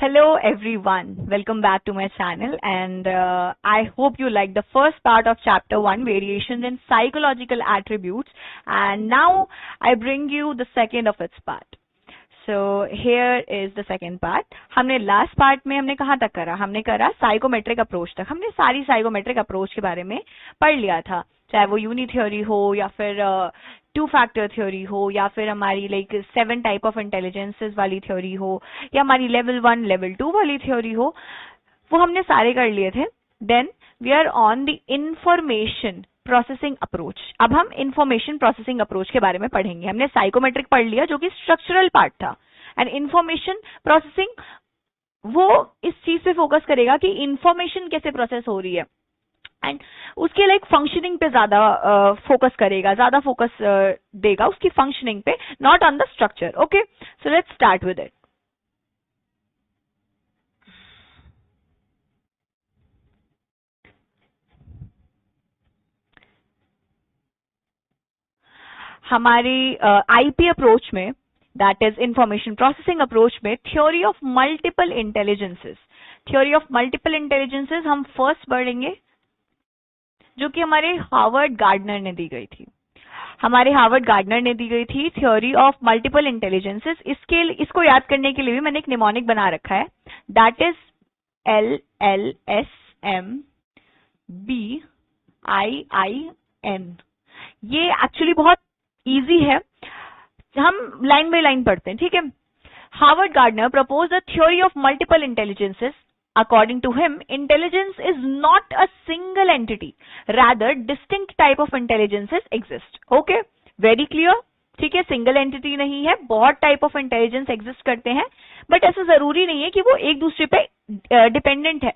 Hello everyone, welcome back to my channel and I hope you liked the first part of chapter 1, variations in psychological attributes, and now I bring you the second of its part. So here is the second part. हमने last part में हमने कहाँ तक करा? हमने करा psychometric approach तक. हमने सारी साइकोमेट्रिक अप्रोच के बारे में पढ़ लिया था, चाहे वो यूनी थ्योरी हो या फिर टू फैक्टर थ्योरी हो या फिर हमारी लाइक 7 टाइप ऑफ इंटेलिजेंसेस वाली थ्योरी हो या हमारी लेवल 1 लेवल 2 वाली थ्योरी हो, वो हमने सारे कर लिए थे. Then we are on the information processing approach. अब हम इंफॉर्मेशन प्रोसेसिंग अप्रोच के बारे में पढ़ेंगे. हमने साइकोमेट्रिक पढ़ लिया जो कि स्ट्रक्चरल पार्ट था, एंड इंफॉर्मेशन प्रोसेसिंग वो इस चीज पे फोकस करेगा कि इंफॉर्मेशन कैसे प्रोसेस हो रही है एंड उसके लाइक फंक्शनिंग पे ज्यादा फोकस करेगा, ज्यादा फोकस देगा उसकी फंक्शनिंग पे, not on the structure. Okay, so let's start with it. हमारी आईपी अप्रोच में, that is information processing approach में, theory of multiple intelligences. Theory of multiple intelligences हम फर्स्ट पढ़ेंगे, जो कि हमारे हार्वर्ड गार्डनर ने दी गई थी. हमारे हार्वर्ड गार्डनर ने दी गई थी थ्योरी ऑफ मल्टीपल इंटेलिजेंसेस. इसको याद करने के लिए भी मैंने एक निमोनिक बना रखा है, दैट इज LLSMBIIN. ये एक्चुअली बहुत इजी है, हम लाइन बाय लाइन पढ़ते हैं, ठीक है. Harvard gardener proposed a theory of multiple intelligences. According to him, intelligence is not a single entity, rather distinct type of intelligences exist. Okay, very clear. ठीक है, single entity नहीं है, बहुत type of intelligence exist करते हैं, but ऐसा जरूरी नहीं है कि वो एक दूसरे पे डिपेंडेंट है.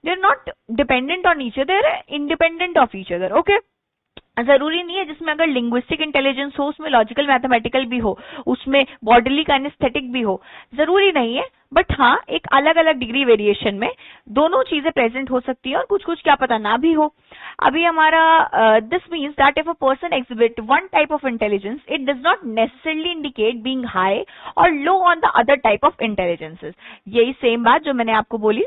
They are not dependent on each other, independent of each other. Okay, जरूरी नहीं है जिसमें अगर लिंग्विस्टिक इंटेलिजेंस हो उसमें लॉजिकल मैथमेटिकल भी हो, उसमें बॉडीली काइनेस्थेटिक भी हो, जरूरी नहीं है. बट हाँ, एक अलग अलग डिग्री वेरिएशन में दोनों चीजें प्रेजेंट हो सकती है और कुछ कुछ क्या पता ना भी हो. अभी हमारा this means that if a person exhibit one type of intelligence, it does not necessarily indicate being high or low on the other type of intelligences. यही सेम बात जो मैंने आपको बोली.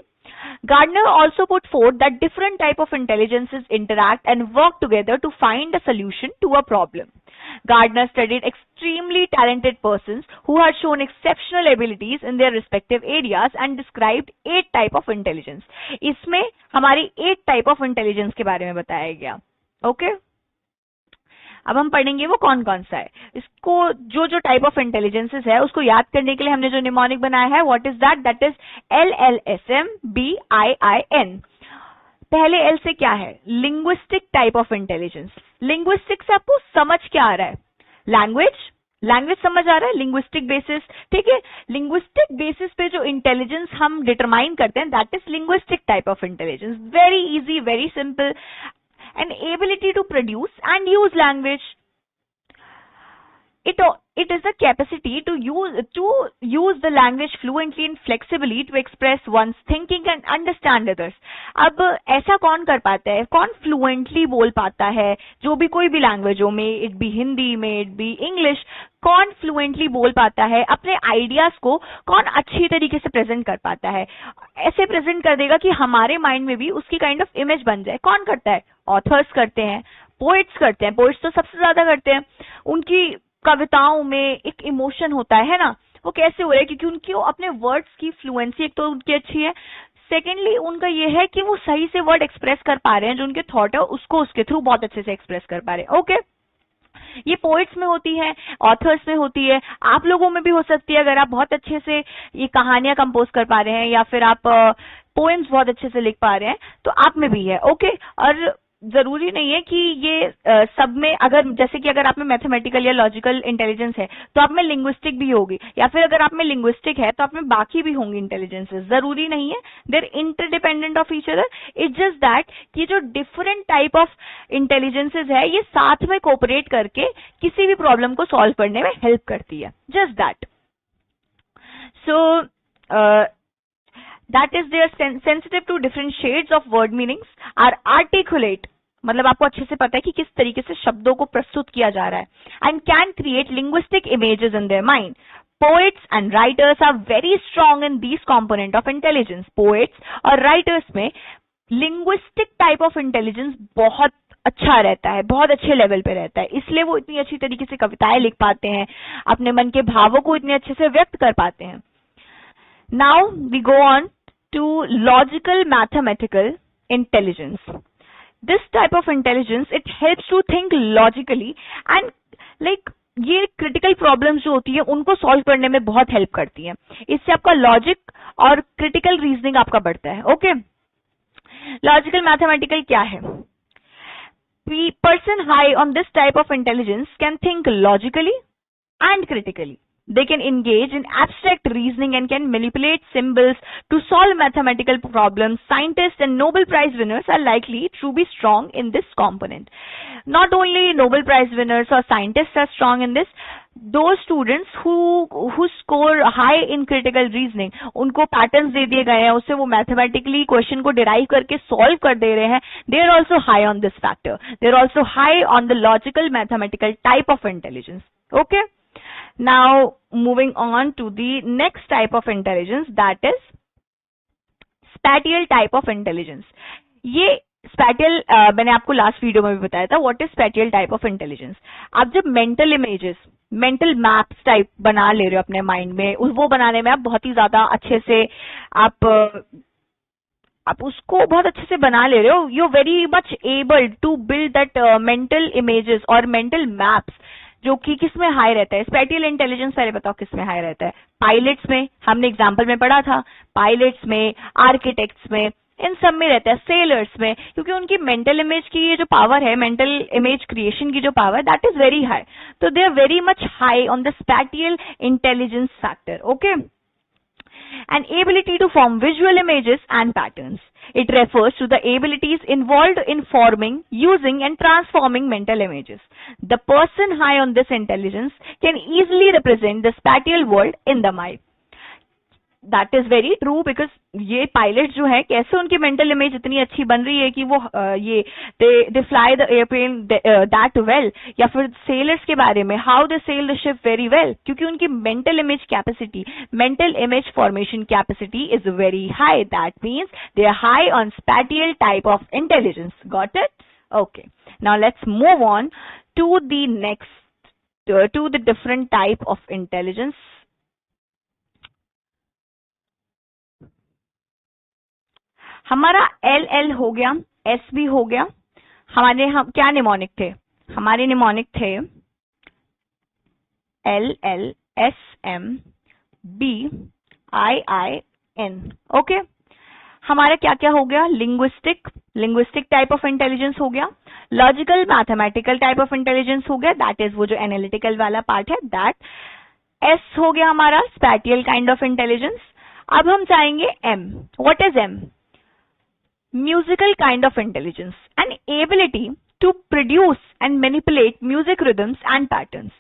Gardner also put forth that different type of intelligences interact and work together to find a solution to a problem. Gardner studied extremely talented persons who had shown exceptional abilities in their respective areas and described 8 type of intelligence. इसमें हमारी 8 type of intelligence के बारे में बताया गया. Okay? अब हम पढ़ेंगे वो कौन कौन सा है. इसको जो टाइप ऑफ इंटेलिजेंसेस है उसको याद करने के लिए हमने जो निमोनिक बनाया है, what is that? That is LLSMBIIN. पहले एल से क्या है? Linguistic type of intelligence. Linguistic से आपको समझ क्या आ रहा है? लैंग्वेज समझ आ रहा है, लिंग्विस्टिक बेसिस. ठीक है, लिंग्विस्टिक बेसिस पे जो इंटेलिजेंस हम डिटरमाइन करते हैं, that is linguistic type of intelligence. Very easy, very simple. An ability to produce and use language. It is the capacity to use the language fluently and flexibly to express one's thinking and understand others. अब ऐसा कौन कर पाता है, कौन fluently बोल पाता है, जो भी कोई भी लैंग्वेजों में, इट बी हिंदी में, इट बी इंग्लिश, कौन फ्लुएंटली बोल पाता है, अपने आइडियाज को कौन अच्छी तरीके से प्रेजेंट कर पाता है, ऐसे प्रेजेंट कर देगा कि हमारे माइंड में भी उसकी काइंड ऑफ इमेज बन जाए. कौन करता है? ऑथर्स करते हैं, पोएट्स करते हैं. पोएट्स तो सबसे ज्यादा करते हैं. उनकी कविताओं में एक इमोशन होता है ना, वो कैसे हो रहा है? क्योंकि उनकी अपने वर्ड्स की फ्लुएंसी एक तो उनकी अच्छी है, सेकेंडली उनका ये है कि वो सही से वर्ड एक्सप्रेस कर पा रहे हैं, जो उनके थॉट है उसको उसके थ्रू बहुत अच्छे से एक्सप्रेस कर पा रहे हैं. ओके, ये पोएट्स में होती है, ऑथर्स में होती है, आप लोगों में भी हो सकती है. अगर आप बहुत अच्छे से ये कहानियां कंपोज कर पा रहे हैं या फिर आप पोएम्स बहुत अच्छे से लिख पा रहे हैं, तो आप में भी है. ओके, और जरूरी नहीं है कि ये सब में, अगर जैसे कि अगर आप में मैथमेटिकल या लॉजिकल इंटेलिजेंस है तो आप में लिंग्विस्टिक भी होगी, या फिर अगर आप में लिंग्विस्टिक है तो आप में बाकी भी होंगी इंटेलिजेंसेस. जरूरी नहीं है, they are interdependent of each other. It's just that कि जो डिफरेंट टाइप ऑफ इंटेलिजेंसेस है ये साथ में कोऑपरेट करके किसी भी प्रॉब्लम को सॉल्व करने में हेल्प करती है. Just that. So that is they are sensitive to different shades of word meanings, are articulate, मतलब आपको अच्छे से पता है कि किस तरीके से शब्दों को प्रस्तुत किया जा रहा है, and can create linguistic images in their mind. Poets and writers are very strong in these component of intelligence. Poets और writers में linguistic type of intelligence बहुत अच्छा रहता है, बहुत अच्छे लेवल पे रहता है, इसलिए वो इतनी अच्छी तरीके से कविताएं लिख पाते हैं, अपने मन के भावों को इतने अच्छे से व्यक्त कर पाते हैं. Now we go on to logical mathematical intelligence. This type of intelligence, it helps to think logically and like ये क्रिटिकल प्रॉब्लम्स जो होती है उनको सॉल्व करने में बहुत हेल्प करती है. इससे आपका लॉजिक और क्रिटिकल रीजनिंग आपका बढ़ता है. ओके, लॉजिकल मैथमेटिकल क्या है? Person high on this type of intelligence can think logically and critically. They can engage in abstract reasoning and can manipulate symbols to solve mathematical problems. Scientists and Nobel Prize winners are likely to be strong in this component. Not only Nobel Prize winners or scientists are strong in this, those students who score high in critical reasoning, उनको patterns दे दिए गए हैं, उससे वो mathematically question को derive करके solve कर दे रहे हैं, they are also high on this factor. They are also high on the logical mathematical type of intelligence. Okay? Now moving on to the next type of intelligence, that is spatial type of intelligence. ये spatial मैंने आपको last video में भी बताया था what is spatial type of intelligence. आप जब mental images, mental maps type बना ले रहे हो अपने माइंड में, वो बनाने में आप बहुत ही ज्यादा अच्छे से आप उसको बहुत अच्छे से बना ले रहे हो, you're very much able to build that mental images और mental maps, जो कि किस में हाई रहता है? Spatial intelligence. पहले बताओ किस में हाई रहता है? पायलट्स में, हमने एग्जांपल में पढ़ा था, पायलट्स में, आर्किटेक्ट्स में, इन सब में रहता है. सेलर्स में, क्योंकि उनकी मेंटल इमेज की ये जो पावर है, मेंटल इमेज क्रिएशन की जो power, that is very high. तो they are very much high on the spatial intelligence factor. Okay, an ability to form visual images and patterns. It refers to the abilities involved in forming, using and transforming mental images. The person high on this intelligence can easily represent the spatial world in the mind. That is very true because ये pilot जो है, कैसे उनकी mental image इतनी अच्छी बन रही है कि वो ये they fly the airplane that well, या फिर सेलर्स के बारे में how they sail the ship very well, क्योंकि उनकी mental image capacity, mental image formation capacity is very high. That means they are high on spatial type of intelligence. Got it? Okay. Now let's move on to the next to the different type of intelligence. हमारा LL हो गया, SB हो गया. हम क्या mnemonic थे? हमारे mnemonic थे LL, SM, B, IIN. Okay, हमारा क्या क्या हो गया? लिंग्विस्टिक टाइप ऑफ इंटेलिजेंस हो गया, logical mathematical type of intelligence हो गया, दैट इज वो जो एनालिटिकल वाला पार्ट है, दैट. S हो गया हमारा स्पैटियल काइंड ऑफ इंटेलिजेंस. अब हम चाहेंगे M. What is M? Musical kind of intelligence, an ability to produce and manipulate music rhythms and patterns.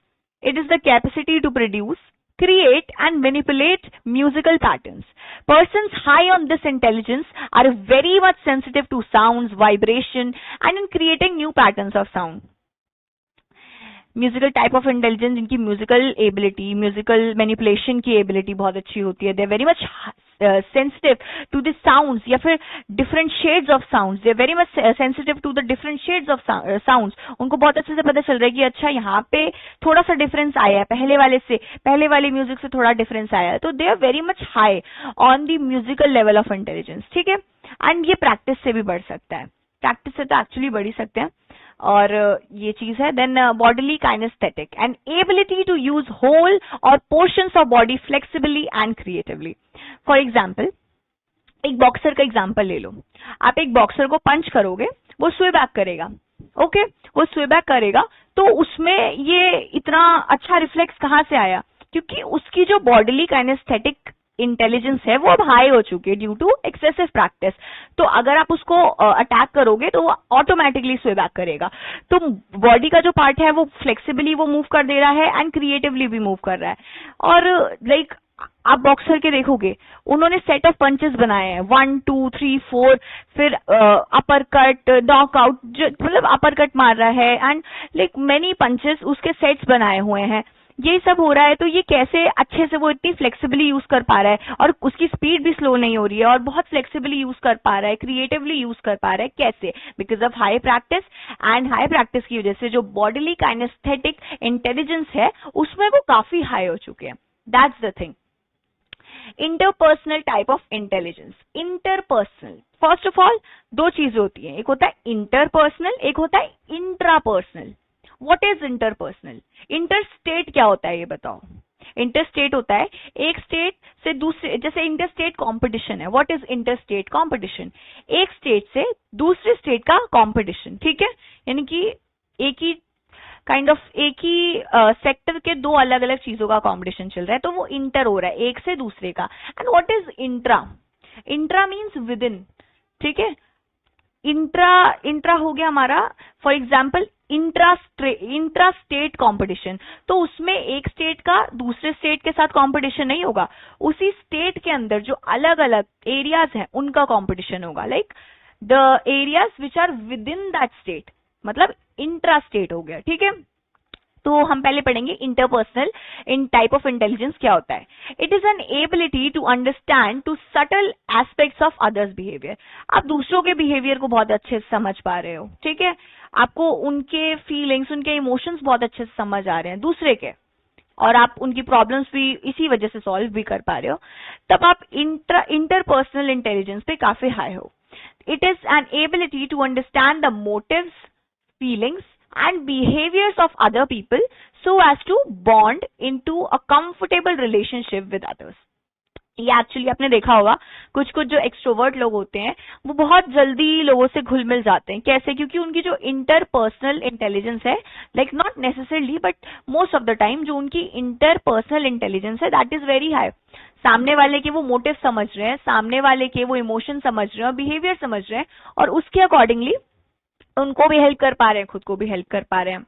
It is the capacity to produce, create and manipulate musical patterns. Persons high on this intelligence are very much sensitive to sounds, vibration and in creating new patterns of sound. Musical type of intelligence, जिनकी musical ability, musical manipulation की ability बहुत अच्छी होती है. They are very much sensitive to the sounds या फिर different shades of sounds. They are very much sensitive to the different shades of sounds. उनको बहुत अच्छे से पता चल रहा है कि अच्छा यहाँ पे थोड़ा सा डिफरेंस आया है पहले वाले म्यूजिक से थोड़ा डिफरेंस आया है. तो they are very much high on the musical level of intelligence. ठीक है, एंड ये प्रैक्टिस से भी बढ़ सकता है, प्रैक्टिस से तो एक्चुअली बढ़ ही सकते हैं, और ये चीज है. Then bodily kinesthetic, an ability to use whole or portions of body flexibly and creatively. For example, एक बॉक्सर का एग्जाम्पल ले लो. आप एक बॉक्सर को पंच करोगे, वो स्वे बैक करेगा. ओके, वो स्वे बैक करेगा, तो उसमें ये इतना अच्छा रिफ्लेक्स कहाँ से आया? क्योंकि उसकी जो बॉडीली काइनेस्थेटिक इंटेलिजेंस है वो अब हाई हो चुकी है ड्यू टू एक्सेसिव प्रैक्टिस. तो अगर आप उसको अटैक करोगे तो वो ऑटोमेटिकली स्वे बैक करेगा. तो बॉडी का जो पार्ट है वो फ्लेक्सिबली वो मूव कर दे रहा है एंड क्रिएटिवली भी मूव कर रहा है. और लाइक आप बॉक्सर के देखोगे, उन्होंने सेट ऑफ पंचेस बनाए हैं, 1 2 3 4, फिर अपर कट, नॉकआउट, मतलब अपर कट मार रहा है एंड लाइक मेनी पंचेस उसके सेट्स बनाए हुए हैं. ये सब हो रहा है, तो ये कैसे अच्छे से वो इतनी फ्लेक्सिबली यूज कर पा रहा है और उसकी स्पीड भी स्लो नहीं हो रही है और बहुत फ्लेक्सिबली यूज कर पा रहा है, क्रिएटिवली यूज कर पा रहा है, कैसे? Because of high practice, and high practice की वजह से जो बॉडीली काइनेस्थेटिक इंटेलिजेंस है उसमें वो काफी हाई हो चुके हैं. That's the thing. Interpersonal type of intelligence. Interpersonal, first of all दो चीजें होती हैं, एक होता है इंटरपर्सनल, एक होता है intrapersonal. What is interpersonal? Interstate क्या होता है ये बताओ. इंटरस्टेट होता है एक स्टेट से दूसरे, जैसे इंटरस्टेट कंपटीशन है. What is interstate competition? एक स्टेट से दूसरे स्टेट का कंपटीशन. ठीक है, यानी कि एक ही एक ही सेक्टर के दो अलग अलग चीजों का कंपटीशन चल रहा है, तो वो इंटर हो रहा है एक से दूसरे का. And what is intra? Intra means with in. ठीक है, इंट्रा हो गया हमारा, for example intra state competition. तो उसमें एक स्टेट का दूसरे स्टेट के साथ कॉम्पिटिशन नहीं होगा, उसी स्टेट के अंदर जो अलग अलग एरियाज हैं उनका कॉम्पिटिशन होगा. Like the areas which are within that state, मतलब इंट्रा स्टेट हो गया. ठीक है, तो हम पहले पढ़ेंगे interpersonal in type of intelligence क्या होता है. It is an ability to understand to subtle aspects of others behaviour. आप दूसरों के बिहेवियर को बहुत अच्छे से समझ पा रहे हो. ठीक है, आपको उनके फीलिंग्स, उनके इमोशंस बहुत अच्छे से समझ आ रहे हैं दूसरे के, और आप उनकी प्रॉब्लम्स भी इसी वजह से सॉल्व भी कर पा रहे हो. तब आप इंटरपर्सनल इंटेलिजेंस पे काफी हाई हो. It is an ability to understand the motives, feelings and behaviors of other people so as to bond into a comfortable relationship with others. ये एक्चुअली आपने देखा होगा कुछ कुछ जो एक्सट्रोवर्ट लोग होते हैं वो बहुत जल्दी लोगों से घुल मिल जाते हैं. कैसे? क्योंकि उनकी जो इंटरपर्सनल इंटेलिजेंस है, like not necessarily but most of the time जो उनकी इंटरपर्सनल इंटेलिजेंस है दैट इज वेरी हाई. सामने वाले के वो मोटिव समझ रहे हैं, सामने वाले के वो इमोशन समझ रहे हैं और बिहेवियर समझ रहे हैं, और उसके अकॉर्डिंगली उनको भी हेल्प कर पा रहे हैं, खुद को भी हेल्प कर पा रहे हैं.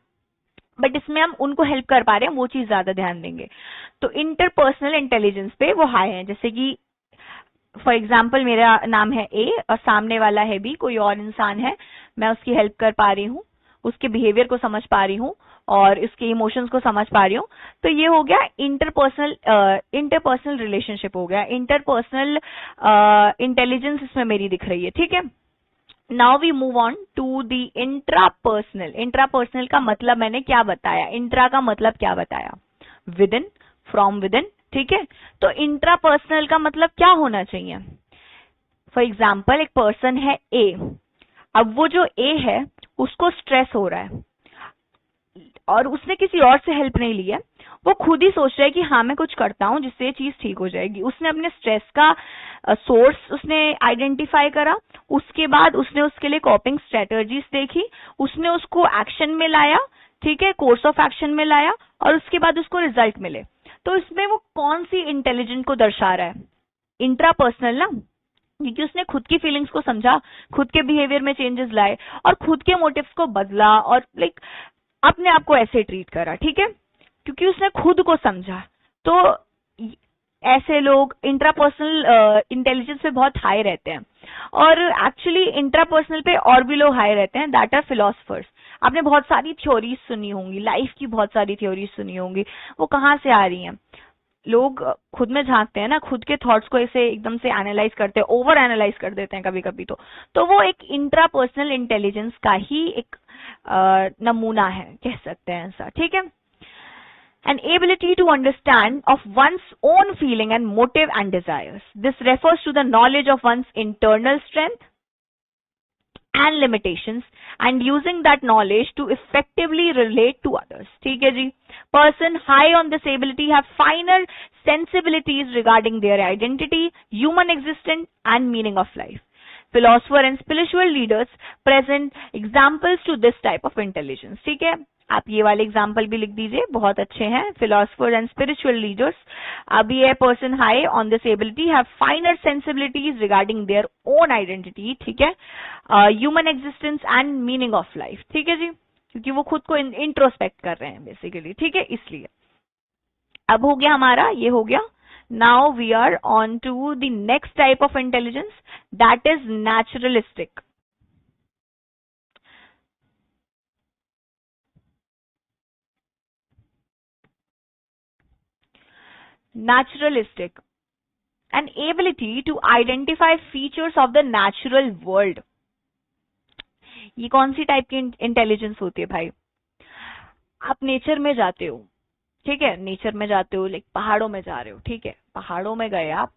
बट इसमें हम उनको हेल्प कर पा रहे हैं वो चीज ज्यादा ध्यान देंगे. तो इंटरपर्सनल इंटेलिजेंस पे वो हाई है. जैसे कि फॉर एग्जाम्पल मेरा नाम है ए और सामने वाला है बी, कोई और इंसान है, मैं उसकी हेल्प कर पा रही हूँ, उसके बिहेवियर को समझ पा रही हूँ और इसके इमोशंस को समझ पा रही हूँ. तो ये हो गया इंटरपर्सनल रिलेशनशिप हो गया. इंटरपर्सनल इंटेलिजेंस इसमें मेरी दिख रही है. ठीक है, now we move on to the intrapersonal. Intrapersonal का मतलब मैंने क्या बताया, इंट्रा का मतलब क्या बताया? With in, from with in. ठीक है, तो इंट्रापर्सनल का मतलब क्या होना चाहिए? फॉर एग्जाम्पल एक पर्सन है ए, अब वो जो ए है उसको स्ट्रेस हो रहा है और उसने किसी और से हेल्प नहीं ली है, वो खुद ही सोच रहा है कि हाँ मैं कुछ करता हूं जिससे ये चीज ठीक हो जाएगी. उसने अपने स्ट्रेस का सोर्स उसने आइडेंटिफाई करा, उसके बाद उसने उसके लिए कॉपिंग स्ट्रेटजीज देखी, उसने उसको एक्शन में लाया. ठीक है, कोर्स ऑफ एक्शन में लाया और उसके बाद उसको रिजल्ट मिले. तो इसमें वो कौन सी इंटेलिजेंस को दर्शा रहा है? इंट्रापर्सनल ना, क्योंकि उसने खुद की फीलिंग्स को समझा, खुद के बिहेवियर में चेंजेस लाए और खुद के मोटिव्स को बदला और लाइक अपने आप को ऐसे ट्रीट करा. ठीक है, क्योंकि उसने खुद को समझा. तो ऐसे लोग इंट्रापर्सनल इंटेलिजेंस पे बहुत हाई रहते हैं. और एक्चुअली इंट्रापर्सनल पे और भी लोग हाई रहते हैं, दैट आर फिलोसफर्स. आपने बहुत सारी थ्योरीज सुनी होंगी, लाइफ की बहुत सारी थ्योरीज सुनी होंगी. वो कहाँ से आ रही हैं? लोग खुद में झांकते हैं ना, खुद के थॉट्स को ऐसे एकदम से एनालाइज करते हैं, ओवर एनालाइज कर देते हैं कभी कभी. तो वो एक इंट्रापर्सनल इंटेलिजेंस का ही एक नमूना है, कह सकते हैं ऐसा. ठीक है, an ability to understand of one's own feeling and motive and desires. This refers to the knowledge of one's internal strength and limitations and using that knowledge to effectively relate to others. ठीक है जी, person high on this ability have finer sensibilities regarding their identity, human existence and meaning of life. Philosopher and spiritual leaders present examples to this type of intelligence. ठीक है, आप ये वाले example भी लिख दीजिए, बहुत अच्छे हैं. Philosopher and spiritual leaders. अब ये person high on this ability have फाइनर sensibilities regarding their own identity. ठीक है, human existence and meaning of life. ठीक है जी, क्योंकि वो खुद को इंट्रोस्पेक्ट कर रहे हैं बेसिकली. ठीक है, इसलिए अब हो गया हमारा, ये हो गया. Now we are on to the next type of intelligence, that is naturalistic. naturalistic, an ability to identify features of the natural world. ये कौन सी टाइप की इंटेलिजेंस होती है भाई? आप नेचर में जाते हो, ठीक है, नेचर में जाते हो, लाइक पहाड़ों में जा रहे हो, ठीक है, पहाड़ों में गए आप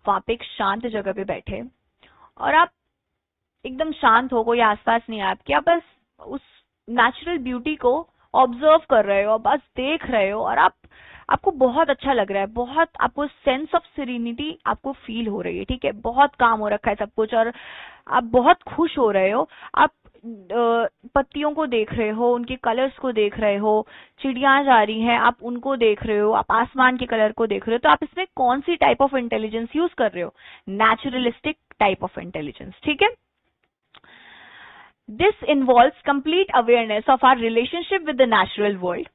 वहां पे एक शांत जगह पे बैठे और आप एकदम शांत हो, कोई आसपास नहीं है आपके, आप बस उस नेचुरल ब्यूटी को ऑब्जर्व कर रहे हो, बस देख रहे हो और आपको बहुत अच्छा लग रहा है, बहुत आपको सेंस ऑफ सेरेनिटी आपको फील हो रही है, ठीक है, बहुत काम हो रखा है सब कुछ और आप बहुत खुश हो रहे हो। आप पत्तियों को देख रहे हो, उनके कलर्स को देख रहे हो, चिड़िया जा रही हैं आप उनको देख रहे हो, आप आसमान के कलर को देख रहे हो, तो आप इसमें कौन सी टाइप ऑफ इंटेलिजेंस यूज कर रहे हो? नेचुरलिस्टिक टाइप ऑफ इंटेलिजेंस, ठीक है। This involves complete awareness of our relationship with the natural world.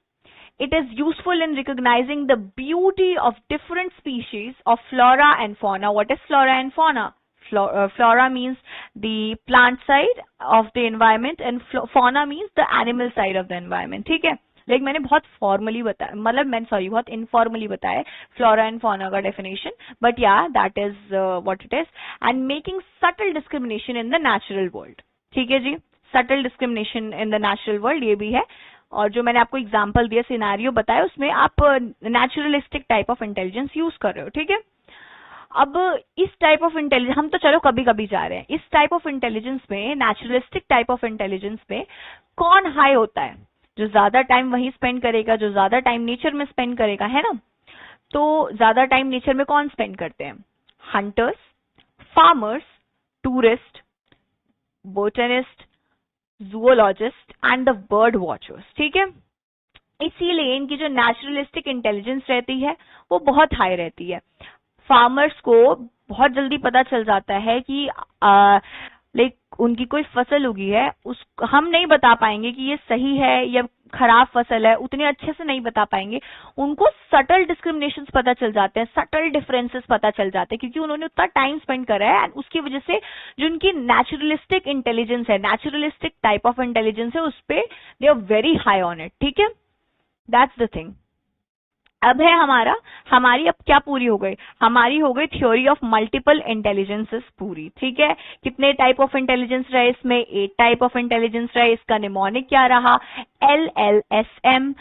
It is useful in recognizing the beauty of different species of flora and fauna. What is flora and fauna? Flora means the plant side of the environment and fauna means the animal side of the environment. ठीक है, लेकिन मैंने बहुत formally बताया, मतलब मैंने बहुत informally बताया फ्लोरा एंड फौना का definition, but yeah that is what it is, and making subtle discrimination in the natural world. ठीक है जी, subtle discrimination in the natural world ये भी है, और जो मैंने आपको एग्जांपल दिया, सिनेरियो बताया, उसमें आप naturalistic type of intelligence use कर रहे हो। ठीक है, अब इस टाइप ऑफ इंटेलिजेंस हम तो चलो कभी कभी जा रहे हैं, इस टाइप ऑफ इंटेलिजेंस में, नेचुरलिस्टिक टाइप ऑफ इंटेलिजेंस में कौन हाई होता है? जो ज्यादा टाइम वहीं स्पेंड करेगा, जो ज्यादा टाइम नेचर में स्पेंड करेगा, है ना। तो ज्यादा टाइम नेचर में कौन स्पेंड करते हैं? Hunters, farmers, tourist, botanist, zoologist and the bird watchers. ठीक है, इसीलिए इनकी जो नेचुरलिस्टिक इंटेलिजेंस रहती है वो बहुत हाई रहती है। फार्मर्स को बहुत जल्दी पता चल जाता है कि लाइक उनकी कोई फसल उगी है, उस हम नहीं बता पाएंगे कि ये सही है या खराब फसल है, उतने अच्छे से नहीं बता पाएंगे। उनको सटल डिस्क्रिमिनेशंस पता चल जाते हैं, सटल डिफरेंसेस पता चल जाते हैं, क्योंकि उन्होंने उतना टाइम स्पेंड करा है, एंड उसकी वजह से जो उनकी नेचुरलिस्टिक इंटेलिजेंस है, नेचुरलिस्टिक टाइप ऑफ इंटेलिजेंस है, उस पर they are very high on it. ठीक है, दैट्स द थिंग। अब है हमारी अब क्या पूरी हो गई? हमारी हो गई थ्योरी ऑफ मल्टीपल इंटेलिजेंसेस पूरी। ठीक है, कितने टाइप ऑफ इंटेलिजेंस रहे इसमें? 8 टाइप ऑफ इंटेलिजेंस रहे। इसका निमोनिक क्या रहा? LLSM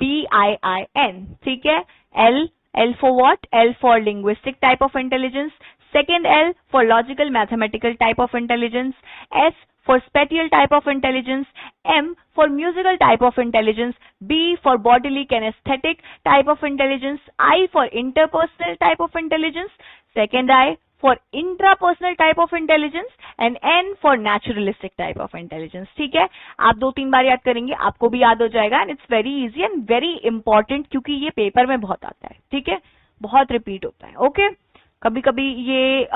BIIN। ठीक है, L for what? L for linguistic type of intelligence, second L for logical mathematical type of intelligence, S for spatial type of intelligence, M for musical type of intelligence, B for bodily kinesthetic type of intelligence, I for interpersonal type of intelligence, second I for intrapersonal type of intelligence, and N for naturalistic type of intelligence। ठीक है, आप 2-3 बार याद करेंगे, आपको भी याद हो जाएगा, and it's very easy and very important, क्योंकि ये पेपर में बहुत आता है। ठीक है, बहुत रिपीट होता है। ओके, कभी कभी ये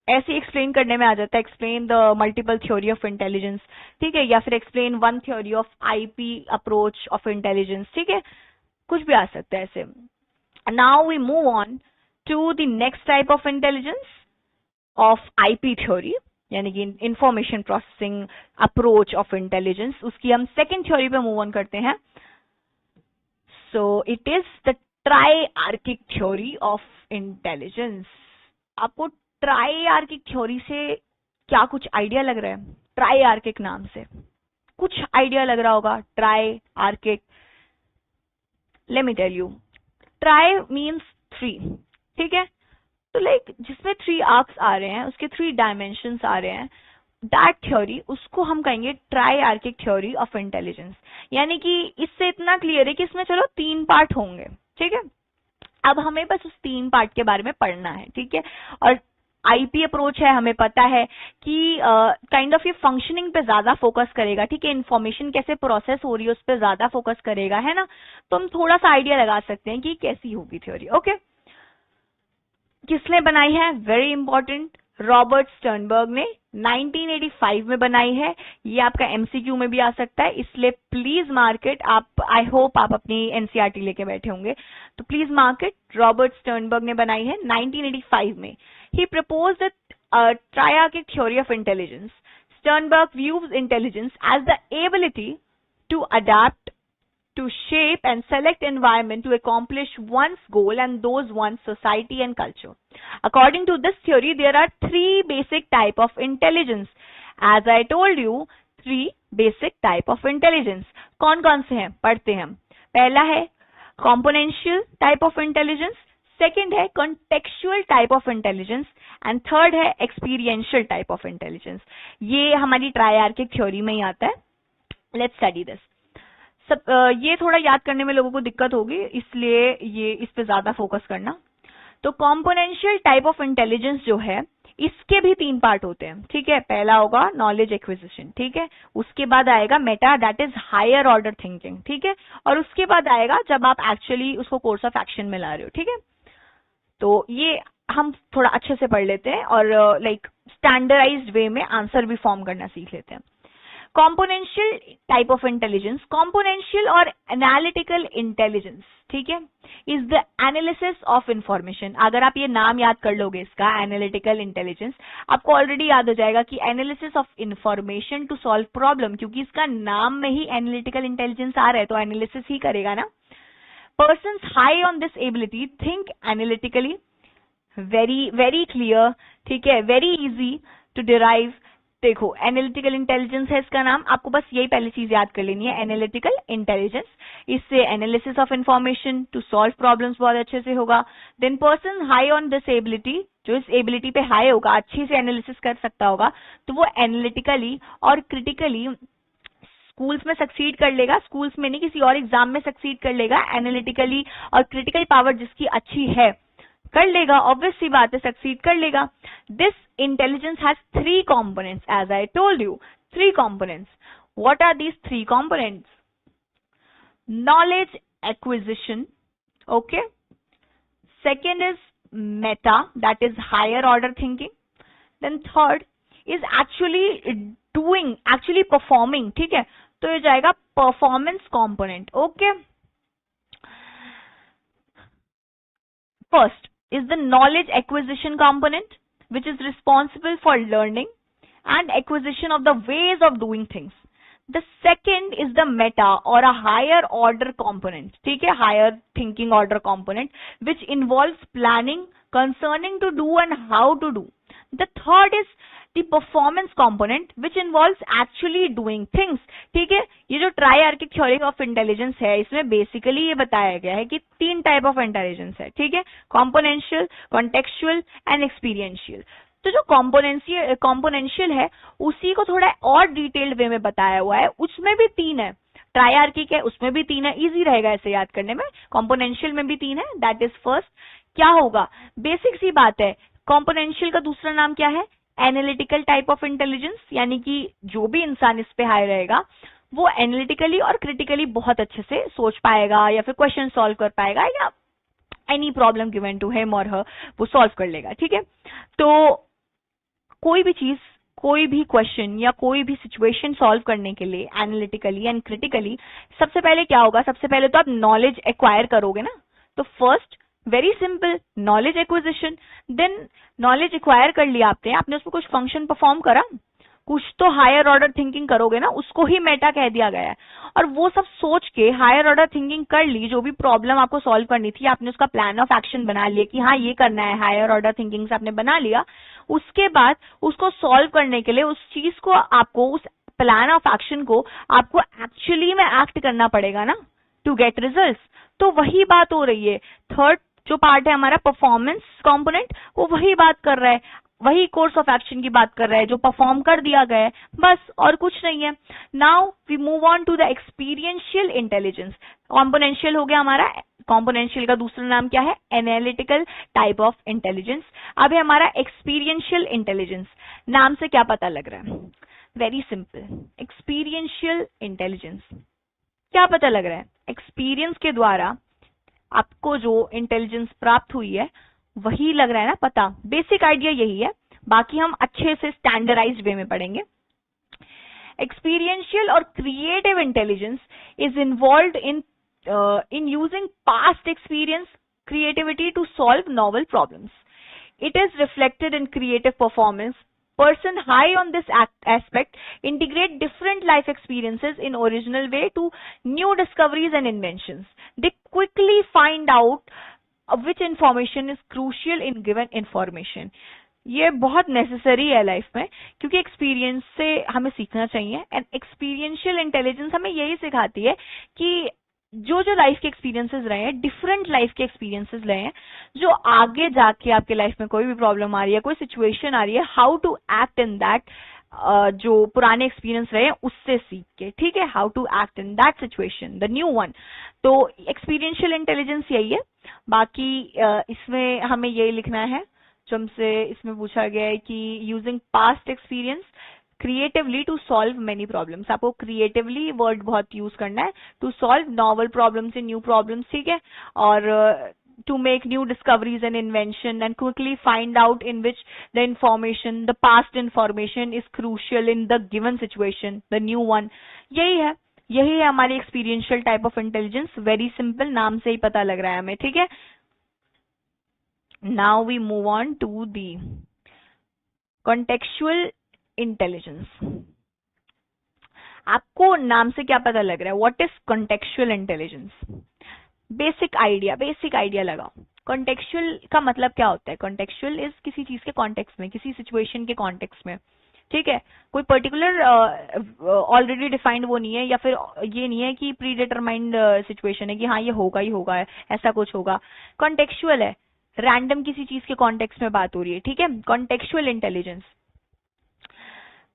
ऐसे एक्सप्लेन करने में आ जाता है, explain the multiple theory of intelligence. ठीक है, या फिर explain one theory of IP approach of intelligence. ठीक है, कुछ भी आ सकता है ऐसे। Now we move on to the next type of intelligence of IP theory, यानी कि information processing approach of intelligence. उसकी हम सेकेंड थ्योरी पे मूव ऑन करते हैं। So it is the triarchic theory of intelligence. आपको ट्राइआर्किक थ्योरी से क्या कुछ आइडिया लग रहा है? ट्राइआर्किक नाम से कुछ आइडिया लग रहा होगा? Triarchic, let me tell you, tri means 3। ठीक है, तो लाइक जिसमें 3 आर्क्स आ रहे हैं, उसके 3 डायमेंशंस आ रहे हैं, दैट थ्योरी, उसको हम कहेंगे ट्राइआर्किक थ्योरी ऑफ इंटेलिजेंस। यानी कि इससे इतना क्लियर है कि इसमें चलो 3 पार्ट होंगे। ठीक है, अब हमें बस उस 3 पार्ट के बारे में पढ़ना है। ठीक है, और IP अप्रोच है, हमें पता है कि काइंड ऑफ ये फंक्शनिंग पे ज्यादा फोकस करेगा। ठीक है, इन्फॉर्मेशन कैसे प्रोसेस हो रही है उस पर ज्यादा फोकस करेगा, है ना। तो हम थोड़ा सा आइडिया लगा सकते हैं कि कैसी होगी थ्योरी। ओके, किसने बनाई है? वेरी इंपॉर्टेंट, रॉबर्ट स्टर्नबर्ग ने 1985 में बनाई है। ये आपका MCQ में भी आ सकता है, इसलिए प्लीज मार्क इट। आप, आई होप आप अपनी NCERT लेके बैठे होंगे, तो please mark it. Robert Sternberg ने बनाई है 1985 में। He proposed a triarchic theory of intelligence. Sternberg views intelligence as the ability to adapt to shape and select environment to accomplish one's goal and those one's society and culture. According to this theory, there are three basic type of intelligence. As I told you, three basic type of intelligence. कौन कौन से हैं पढ़ते हैं हम. पहला है componential type of intelligence, second है contextual type of intelligence and third है experiential type of intelligence. ये हमारी ट्रायआर्किक थ्योरी में ही आता है. Let's study this. ये थोड़ा याद करने में लोगों को दिक्कत होगी, इसलिए ये इस पे ज्यादा फोकस करना. तो कॉम्पोनेंशियल टाइप ऑफ इंटेलिजेंस जो है, इसके भी तीन पार्ट होते हैं. ठीक है, पहला होगा नॉलेज एक्विजिशन. ठीक है, उसके बाद आएगा meta, that is higher order thinking. ठीक है, और उसके बाद आएगा जब आप एक्चुअली उसको कोर्स ऑफ एक्शन में ला रहे हो. ठीक है, तो ये हम थोड़ा अच्छे से पढ़ लेते हैं और लाइक स्टैंडर्डाइज्ड वे में आंसर भी फॉर्म करना सीख लेते हैं. कॉम्पोनेंशियल टाइप ऑफ इंटेलिजेंस, कॉम्पोनेंशियल और एनालिटिकल इंटेलिजेंस, ठीक है, is the analysis of information. अगर आप ये नाम याद कर लोगे इसका, एनालिटिकल इंटेलिजेंस, आपको ऑलरेडी याद हो जाएगा कि analysis of information to solve problem, क्योंकि इसका नाम में ही एनालिटिकल इंटेलिजेंस आ रहा है, तो एनालिसिस ही करेगा ना. Persons high on this ability think analytically, very very clear. ठीक है, वेरी इजी टू डिराइव. देखो, एनालिटिकल इंटेलिजेंस है इसका नाम, आपको बस यही पहली चीज याद कर लेनी है, एनालिटिकल इंटेलिजेंस. इससे analysis of information to solve problems बहुत अच्छे से होगा. Then person high on this ability, जो इस एबिलिटी पे हाई होगा, अच्छे से एनालिसिस कर सकता होगा, तो वो एनालिटिकली और क्रिटिकली स्कूल्स में सक्सीड कर लेगा. स्कूल्स में नहीं, किसी और एग्जाम में सक्सीड कर लेगा. एनालिटिकली और क्रिटिकल पावर जिसकी अच्छी है कर लेगा, ऑब्वियस सी बात है, सक्सीड कर लेगा. This intelligence has three components, as I told you, three components. What are these three components? Knowledge acquisition, okay. Second is meta, that is higher order thinking. Then third is actually doing, actually performing. ठीक है, तो ये जाएगा performance component. Okay, first is the knowledge acquisition component, which is responsible for learning and acquisition of the ways of doing things. The second is the meta or a higher order component, ठीक है, higher thinking order component, which involves planning concerning to do and how to do. The third is the performance component, which involves actually doing things. ठीक है, ये जो ट्रायआर्किक theory of intelligence है, इसमें basically ये बताया गया है कि तीन टाइप ऑफ इंटेलिजेंस है. ठीक है, कॉम्पोनेंशियल, कॉन्टेक्चुअल एंड एक्सपीरियंशियल. तो जो कॉम्पोनेंशियल है, उसी को थोड़ा और डिटेल्ड वे में बताया हुआ है. उसमें भी तीन है. ट्रायआर्किक है, उसमें भी तीन है. इजी रहेगा ऐसे याद करने में. कॉम्पोनेंशियल में भी तीन है. That is first. क्या होगा, बेसिक सी बात है, कॉम्पोनेंशियल का दूसरा नाम क्या है? Analytical type of intelligence. यानी कि जो भी इंसान इस पे हाई रहेगा, वो एनालिटिकली और क्रिटिकली बहुत अच्छे से सोच पाएगा, या फिर क्वेश्चन सॉल्व कर पाएगा, या any problem given to him और हर वो सॉल्व कर लेगा. ठीक है, तो कोई भी चीज, कोई भी क्वेश्चन या कोई भी सिचुएशन सॉल्व करने के लिए एनालिटिकली एंड क्रिटिकली सबसे पहले क्या होगा? सबसे पहले तो आप नॉलेज एक्वायर करोगे ना. तो first, very simple, knowledge acquisition. Then knowledge acquire कर लिया आपने उसमें कुछ फंक्शन परफॉर्म करा, कुछ तो हायर ऑर्डर थिंकिंग करोगे ना, उसको ही मेटा कह दिया गया है. और वो सब सोच के हायर ऑर्डर थिंकिंग कर ली, जो भी प्रॉब्लम आपको सॉल्व करनी थी, आपने उसका प्लान ऑफ एक्शन बना लिया कि हाँ ये करना है, हायर ऑर्डर थिंकिंग से आपने बना लिया. उसके बाद उसको सॉल्व करने के लिए उस चीज को आपको, उस प्लान ऑफ एक्शन को आपको एक्चुअली में एक्ट करना पड़ेगा ना, टू गेट रिजल्ट. तो वही बात हो रही है. थर्ड जो पार्ट है हमारा परफॉर्मेंस कंपोनेंट, वो वही बात कर रहा है, वही कोर्स ऑफ एक्शन की बात कर रहा है जो परफॉर्म कर दिया गया है, बस और कुछ नहीं है. Now we move on to the experiential intelligence. Componential हो गया हमारा. कॉम्पोनेंशियल का दूसरा नाम क्या है? Analytical type of intelligence. अब है हमारा एक्सपीरियंशियल इंटेलिजेंस. नाम से क्या पता लग रहा है? Very simple, experiential intelligence. क्या पता लग रहा है? एक्सपीरियंस के द्वारा आपको जो इंटेलिजेंस प्राप्त हुई है वही लग रहा है ना पता. बेसिक आइडिया यही है, बाकी हम अच्छे से स्टैंडर्डाइज्ड वे में पढ़ेंगे. एक्सपीरियंशियल और creative intelligence is involved in using past experience creativity to solve novel problems. It is reflected in creative performance, person high on this aspect integrate different life experiences in original way to new discoveries and inventions. They quickly find out which information is crucial in given information. ये बहुत necessary है life में, क्योंकि experience से हमें सीखना चाहिए. And experiential intelligence हमें यही सिखाती है कि जो जो लाइफ के एक्सपीरियंसेस रहे हैं, डिफरेंट लाइफ के एक्सपीरियंसेस रहे हैं, जो आगे जाके आपके लाइफ में कोई भी प्रॉब्लम आ रही है, कोई सिचुएशन आ रही है, how to act in that, जो पुराने एक्सपीरियंस रहे हैं उससे सीख के, ठीक है, how to act in that situation, the new one. तो एक्सपीरियंशियल इंटेलिजेंस यही है. बाकी इसमें हमें यही लिखना है जो हमसे इसमें पूछा गया है कि using past experience creatively to solve many problems. आपको क्रिएटिवली वर्ड बहुत यूज करना है, to solve novel problems in new problems, ठीक है, और to make new discoveries and invention and quickly find out in which the information, the past information is crucial in the given situation, the new one. यही है हमारी experiential type of intelligence. Very simple, नाम से ही पता लग रहा है हमें, ठीक है. Now we move on to the contextual intelligence. आपको नाम से क्या पता लग रहा है? What is contextual intelligence? Basic idea लगाओ. कॉन्टेक्चुअल का मतलब क्या होता है? कॉन्टेक्चुअल इज किसी चीज के कॉन्टेक्स्ट में, किसी सिचुएशन के कॉन्टेक्स्ट में, ठीक है. कोई पर्टिकुलर ऑलरेडी डिफाइंड वो नहीं है, या फिर ये नहीं है कि प्री डिटरमाइंड सिचुएशन है कि हाँ ये होगा ही होगा, ऐसा कुछ होगा. कॉन्टेक्चुअल है, रैंडम किसी चीज के कॉन्टेक्स्ट में बात हो रही है, ठीक है. Contextual intelligence.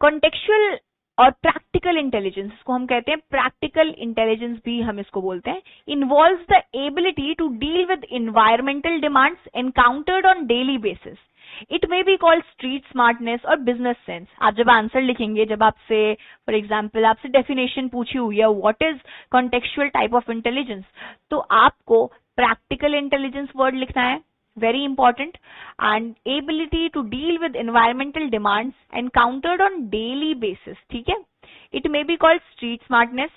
कॉन्टेक्चुअल और प्रैक्टिकल इंटेलिजेंस, इसको हम कहते हैं प्रैक्टिकल इंटेलिजेंस भी हम इसको बोलते हैं. Involves the ability to deal with environmental demands encountered on daily basis. It may be called street smartness और बिजनेस सेंस. आप जब आंसर लिखेंगे, जब आपसे फॉर एग्जाम्पल आपसे डेफिनेशन पूछी हुई है what is contextual type of intelligence, तो आपको प्रैक्टिकल इंटेलिजेंस वर्ड लिखना है, very important, and ability to deal with environmental demands encountered on daily basis, ठीक है. It may be called street smartness.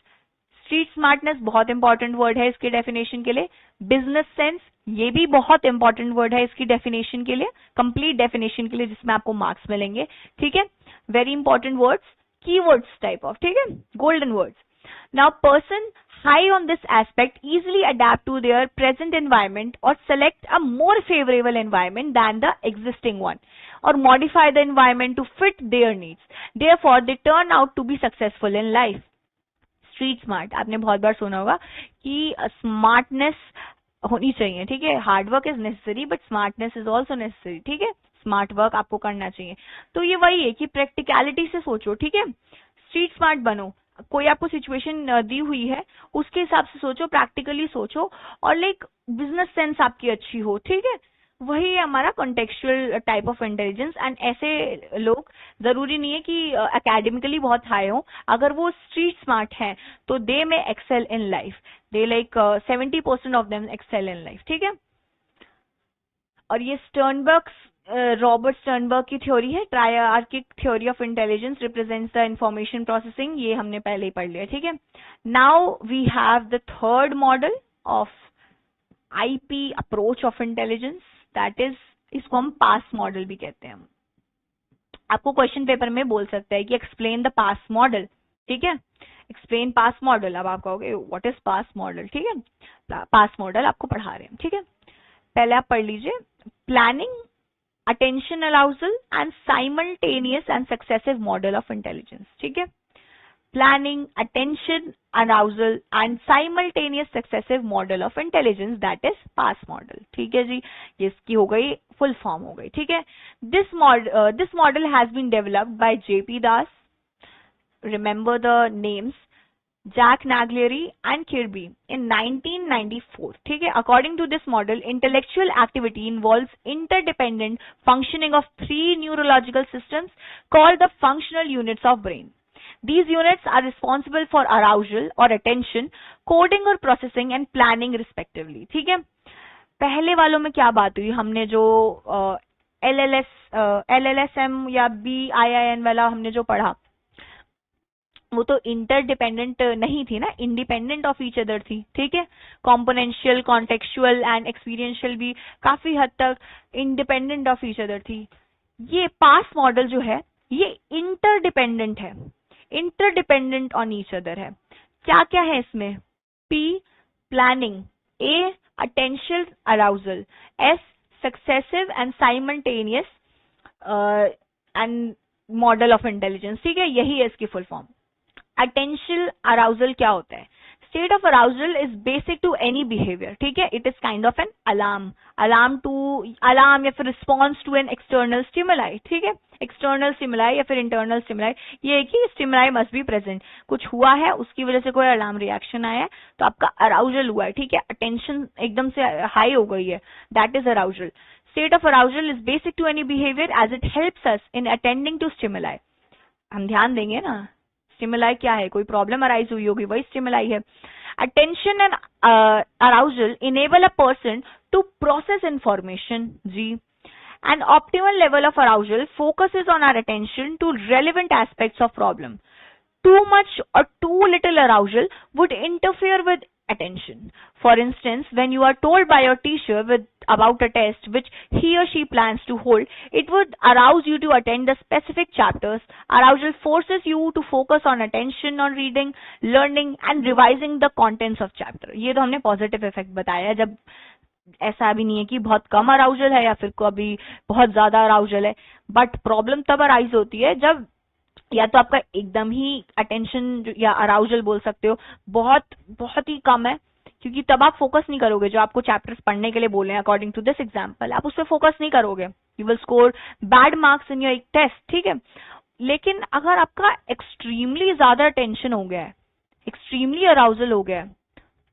Street smartness बहुत important word है इसके definition के लिए. Business sense ये भी बहुत important word है इसकी definition के लिए, complete definition के लिए, जिसमें आपको marks मिलेंगे, ठीक है. Very important words, keywords type of, ठीक है, golden words. Now person high on this aspect easily adapt to their present environment or select a more favorable environment than the existing one or modify the environment to fit their needs. Therefore, they turn out to be successful in life. Street smart, आपने बहुत बार सुना होगा कि smartness होनी चाहिए, ठीक है. Hard work is necessary but smartness is also necessary, ठीक है. स्मार्ट वर्क आपको करना चाहिए. तो ये वही है कि प्रैक्टिकलिटी से सोचो, ठीक है. स्ट्रीट स्मार्ट बनो. कोई आपको सिचुएशन दी हुई है, उसके हिसाब से सोचो, प्रैक्टिकली सोचो, और लाइक बिजनेस सेंस आपकी अच्छी हो, ठीक है. वही है हमारा contextual type of intelligence. And ऐसे लोग जरूरी नहीं है कि एकेडमिकली बहुत हाई हो, अगर वो स्ट्रीट स्मार्ट हैं तो they may excel in life. They like 70% of them excel in life, ठीक है. और ये रॉबर्ट स्टर्नबर्ग की थ्योरी है, triarchic theory of intelligence represents the information processing. ये हमने पहले ही पढ़ लिया, ठीक है. Now we have the third model of IP approach of intelligence, that is, इसको हम पास मॉडल भी कहते हैं. आपको क्वेश्चन पेपर में बोल सकता है कि एक्सप्लेन द पास मॉडल, ठीक है. एक्सप्लेन पास मॉडल. अब आप कहोगे व्हाट इज पास मॉडल, ठीक है. पास मॉडल आपको पढ़ा रहे हैं, ठीक है. पहले आप पढ़ लीजिए. Planning, attention arousal and simultaneous and successive model of intelligence, ठीक है. Planning, attention arousal and simultaneous successive model of intelligence, that is pass model, ठीक है जी. ये इसकी हो गई फुल फॉर्म हो गई, ठीक है. This model has been developed by J.P. Das. Remember the names, Jack Naglieri and Kirby in 1994, ठीक है. According to this model, intellectual activity involves interdependent functioning of three neurological systems called the functional units of brain. These units are responsible for arousal or attention, coding or processing and planning respectively, ठीक है. पहले वालों में क्या बात हुई, हमने जो LLSM या BIIN वाला हमने जो पढ़ा, वो तो इंटरडिपेंडेंट नहीं थी ना, इंडिपेंडेंट ऑफ ईच अदर थी, ठीक है. कॉम्पोनेंशियल, कॉन्टेक्चुअल एंड एक्सपीरियंशियल भी काफी हद तक इंडिपेंडेंट ऑफ ईच अदर थी. ये पास मॉडल जो है ये इंटरडिपेंडेंट है, इंटरडिपेंडेंट ऑन ईच अदर है। क्या क्या है इसमें? P planning, A attentional arousal, S successive and simultaneous and model of intelligence. ठीक है, यही है इसकी फुल फॉर्म। अटेंशियल अराउजल क्या होता है? State of arousal is basic to any behaviour. ठीक है, it is kind of an alarm या फिर response to an external stimuli. ठीक है, एक्सटर्नल स्टिमुलाई या फिर इंटरनल स्टिमुलाई, ये है कि स्टिमुलाई मस्ट बी प्रेजेंट। कुछ हुआ है, उसकी वजह से कोई अलार्म रिएक्शन आया है, तो आपका अराउजल हुआ है। ठीक है, अटेंशन एकदम से हाई हो गई है, that is arousal. State of arousal is basic to any behavior as it helps us in attending to stimuli. हम ध्यान देंगे ना, स्टिमुलाई क्या है, कोई प्रॉब्लम अराइज हुई होगी, वही स्टिमुलाई है। Attention and arousal enable a person to process information. जी, an optimal level of arousal focuses on our attention to relevant aspects of problem. Too much or too little arousal would interfere with attention. For instance, when you are told by your teacher about a test which he or she plans to hold, it would arouse you to attend the specific chapters. Arousal forces you to focus on attention on reading, learning and revising the contents of chapter. ये तो हमने positive effect बताया है। जब ऐसा भी नहीं है कि बहुत कम अराउजल है या फिर कभी बहुत ज्यादा अराउजल है, बट प्रॉब्लम तब अराइज होती है जब या तो आपका एकदम ही अटेंशन या अराउजल बोल सकते हो बहुत ही कम है, क्योंकि तब आप फोकस नहीं करोगे। जो आपको चैप्टर्स पढ़ने के लिए बोले अकॉर्डिंग टू दिस एग्जांपल, आप उस पर फोकस नहीं करोगे, you will score bad marks in your test. ठीक है, लेकिन अगर आपका एक्सट्रीमली ज्यादा टेंशन हो गया है, एक्सट्रीमली अराउजल हो गया है,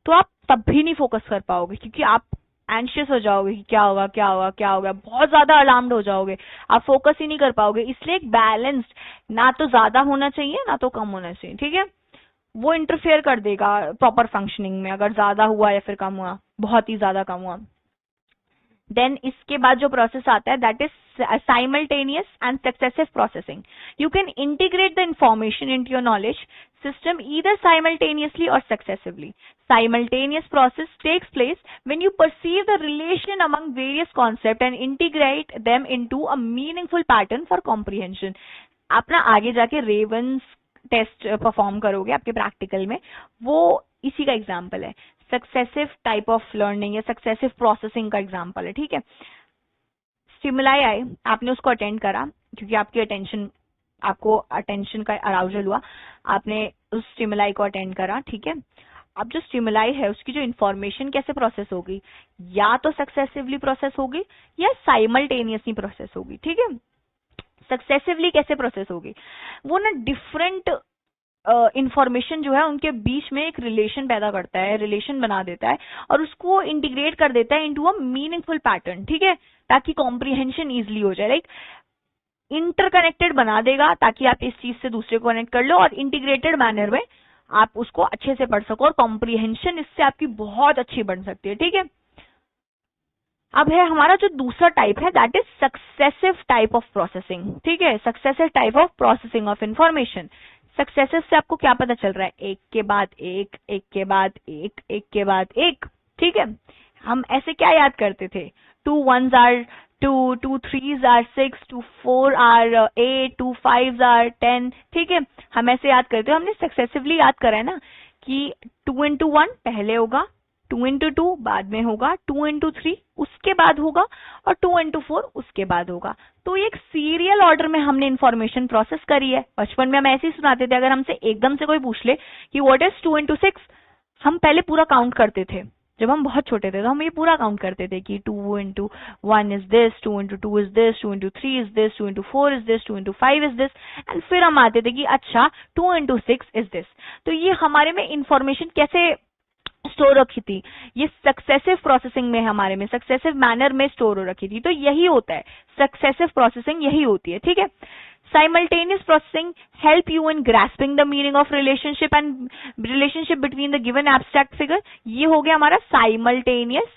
तो आप तब भी नहीं फोकस कर पाओगे, क्योंकि आप एंशियस हो जाओगे कि क्या होगा क्या होगा क्या होगा, बहुत ज्यादा अलार्म्ड हो जाओगे, आप फोकस ही नहीं कर पाओगे। इसलिए एक बैलेंस्ड, ना तो ज्यादा होना चाहिए ना तो कम होना चाहिए। ठीक है, वो इंटरफेयर कर देगा प्रॉपर फंक्शनिंग में, अगर ज्यादा हुआ या फिर कम हुआ, बहुत ही ज्यादा कम हुआ। देन इसके बाद जो प्रोसेस आता है that is simultaneous and successive processing. You can integrate the information into your knowledge system either simultaneously or successively. Simultaneous process takes place when you perceive the relation among various concepts and integrate them into a meaningful pattern for comprehension. आप ना आगे जाके ravens test perform करोगे आपके practical में, वो इसी का एग्जाम्पल है। सक्सेसिव टाइप ऑफ लर्निंग या सक्सेसिव प्रोसेसिंग का एग्जाम्पल है। ठीक है, स्टिमुलाई आए, आपने उसको अटेंड करा क्योंकि आपको अटेंशन का अराउजल हुआ, आपने उस स्टिमुलाई को अटेंड करा। ठीक है, अब जो स्टिमुलाई है उसकी जो इन्फॉर्मेशन कैसे प्रोसेस होगी, या तो सक्सेसिवली प्रोसेस होगी या साइमल्टेनियसली प्रोसेस होगी। ठीक है, सक्सेसिवली कैसे प्रोसेस होगी, वो ना डिफरेंट इंफॉर्मेशन जो है उनके बीच में एक रिलेशन पैदा करता है, रिलेशन बना देता है और उसको इंटीग्रेट कर देता है इनटू अ मीनिंगफुल पैटर्न। ठीक है, ताकि कॉम्प्रिहेंशन इजिली हो जाए, लाइक इंटरकनेक्टेड बना देगा ताकि आप इस चीज से दूसरे को कनेक्ट कर लो और इंटीग्रेटेड मैनर में आप उसको अच्छे से पढ़ सको और कॉम्प्रिहेंशन इससे आपकी बहुत अच्छी बन सकती है। ठीक है, अब है हमारा जो दूसरा टाइप है that is successive type of processing. ठीक है, successive type of processing of information. Successive से आपको क्या पता चल रहा है, एक के बाद एक, एक के बाद एक, एक के बाद एक। ठीक है, हम ऐसे क्या याद करते थे, 2 1s are 2, 2 3s are 6, 2 4 are 8, 2 5s are 10। ठीक है, हम ऐसे याद करते हो, हमने सक्सेसिवली याद करा है ना कि 2 into 1 पहले होगा, 2 into 2 बाद में होगा, 2 into 3 उसके बाद होगा और 2 into 4 उसके बाद होगा। तो ये एक सीरियल ऑर्डर में हमने इंफॉर्मेशन प्रोसेस करी है। बचपन में हम ऐसे ही सुनाते थे, अगर हमसे एकदम से कोई पूछ ले कि व्हाट इज 2 into 6, हम पहले पूरा काउंट करते थे। जब हम बहुत छोटे थे तो हम ये पूरा काउंट करते थे कि 2 into 1 is this, 2 into 2 is this, 2 into 3 is this, 2 into 4 is this, 2 into 5 is this, and फिर हम आते थे कि अच्छा 2 into 6 is this। तो ये हमारे में इंफॉर्मेशन कैसे स्टोर रखी थी, ये सक्सेसिव प्रोसेसिंग में हमारे में सक्सेसिव मैनर में स्टोर हो रखी थी। तो यही होता है सक्सेसिव प्रोसेसिंग, यही होती है। ठीक है, simultaneous processing help you in grasping the meaning of relationship and relationship between the given abstract figure। ये हो गया हमारा simultaneous।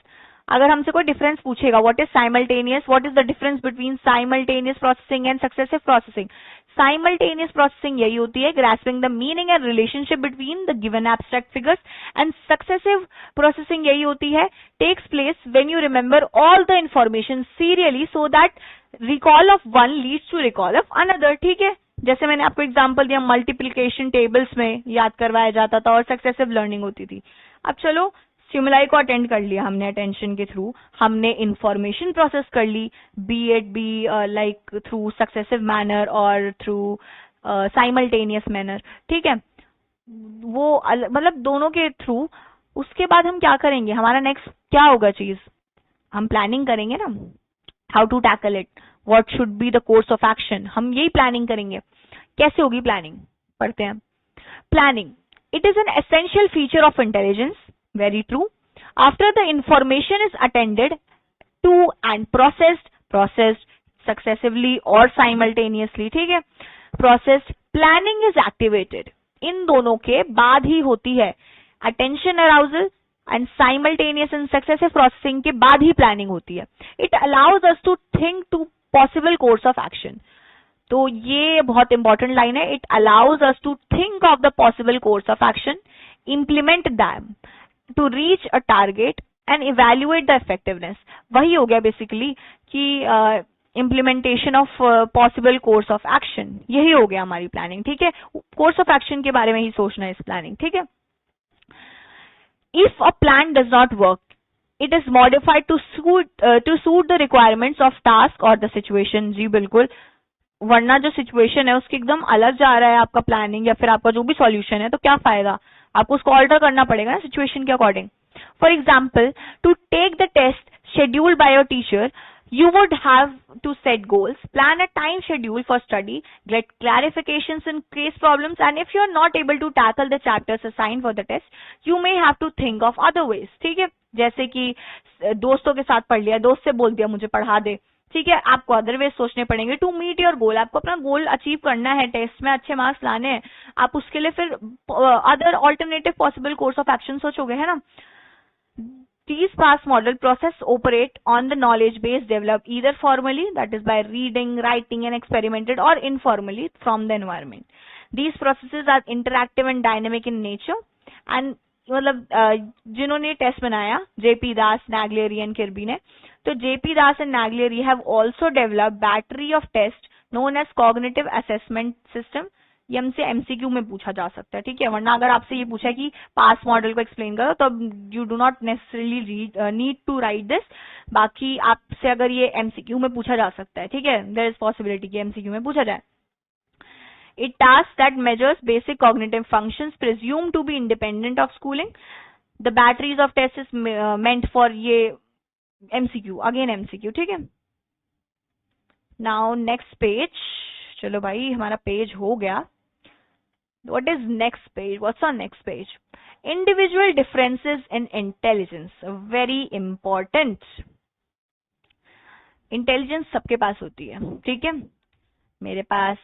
अगर हमसे कोई डिफरेंस पूछेगा what is simultaneous, what is the difference between simultaneous processing and successive processing, simultaneous processing यही होती है grasping the meaning and relationship between the given abstract figures, and successive processing यही होती है takes place when you remember all the information serially so that recall of one leads to recall of another, ठीक है। जैसे मैंने आपको example दिया, multiplication tables में याद करवाया जाता था और सक्सेसिव लर्निंग होती थी। अब चलो स्टिमुलाई को अटेंड कर लिया हमने अटेंशन के थ्रू, हमने इंफॉर्मेशन प्रोसेस कर ली, be it be like through successive manner or through simultaneous manner, ठीक है, वो मतलब दोनों के थ्रू। उसके बाद हम क्या करेंगे, हमारा नेक्स्ट क्या होगा चीज, हम प्लानिंग करेंगे ना, how to tackle it, what should be the course of action, हम यही प्लानिंग करेंगे। कैसे होगी प्लानिंग, पढ़ते हैं। Planning, it is an essential feature of intelligence, very true. After the information is attended to and processed successively और simultaneously, ठीक है, प्रोसेस्ड, प्लानिंग इज एक्टिवेटेड, इन दोनों के बाद ही होती है। Attention arousal and simultaneous and successive processing के बाद ही प्लानिंग होती है। It allows us to think to possible course of action, तो ये बहुत इंपॉर्टेंट लाइन है, it allows us to think of the possible course of action, implement them to reach a target and evaluate the effectiveness. वही हो गया basically कि implementation of possible course of action, यही हो गया हमारी प्लानिंग, ठीक है। कोर्स ऑफ एक्शन के बारे में ही सोचना है इस प्लानिंग, ठीक है। If a plan does not work, it is modified to suit the requirements of task or the situation। जी बिल्कुल, वरना जो सिचुएशन है उसके एकदम अलग जा रहा है आपका प्लानिंग या फिर आपका जो भी सॉल्यूशन है, तो क्या फायदा, आपको उसको ऑल्टर करना पड़ेगा ना सिचुएशन के according. For example, to take the test scheduled by your teacher, you would have to set goals, plan a time schedule for study, get clarifications in case problems, and if you are not able to tackle the chapters assigned for the test, you may have to think of other ways, ठीक है। जैसे कि दोस्तों के साथ पढ़ लिया, दोस्त से बोल दिया मुझे पढ़ा दे, ठीक है, आपको अदरवाइज सोचने पड़ेंगे टू मीट योर गोल। आपको अपना गोल अचीव करना है, टेस्ट में अच्छे मार्क्स लाने हैं, आप उसके लिए फिर other alternative possible course of action सोचोगे, है ना। These past model process operate on the knowledge base developed either formally, that is by reading, writing and experimented, or informally from the environment. These processes are interactive and dynamic in nature, and मतलब जिन्होंने test बनाया, JP Das, नागलेरी and Kirby ने, तो JP Das and Naglieri have also developed battery of test known as cognitive assessment system. ये हमसे MCQ में पूछा जा सकता है, ठीक है, वरना अगर आपसे ये पूछा कि पास मॉडल को एक्सप्लेन करो तो you do not necessarily need to write this. बाकी आपसे अगर ये एमसीक्यू में पूछा जा सकता है, ठीक है, देयर इज पॉसिबिलिटी कि एमसीक्यू में पूछा जाए। It tasks that measures basic cognitive functions presumed to be independent of schooling. The batteries of tests is meant for ये MCQ, again MCQ, ठीक है। Now next page, चलो भाई हमारा पेज हो गया। What is next page? What's on next page? Individual differences in intelligence, very important. Intelligence सबके पास होती है, ठीक है, मेरे पास,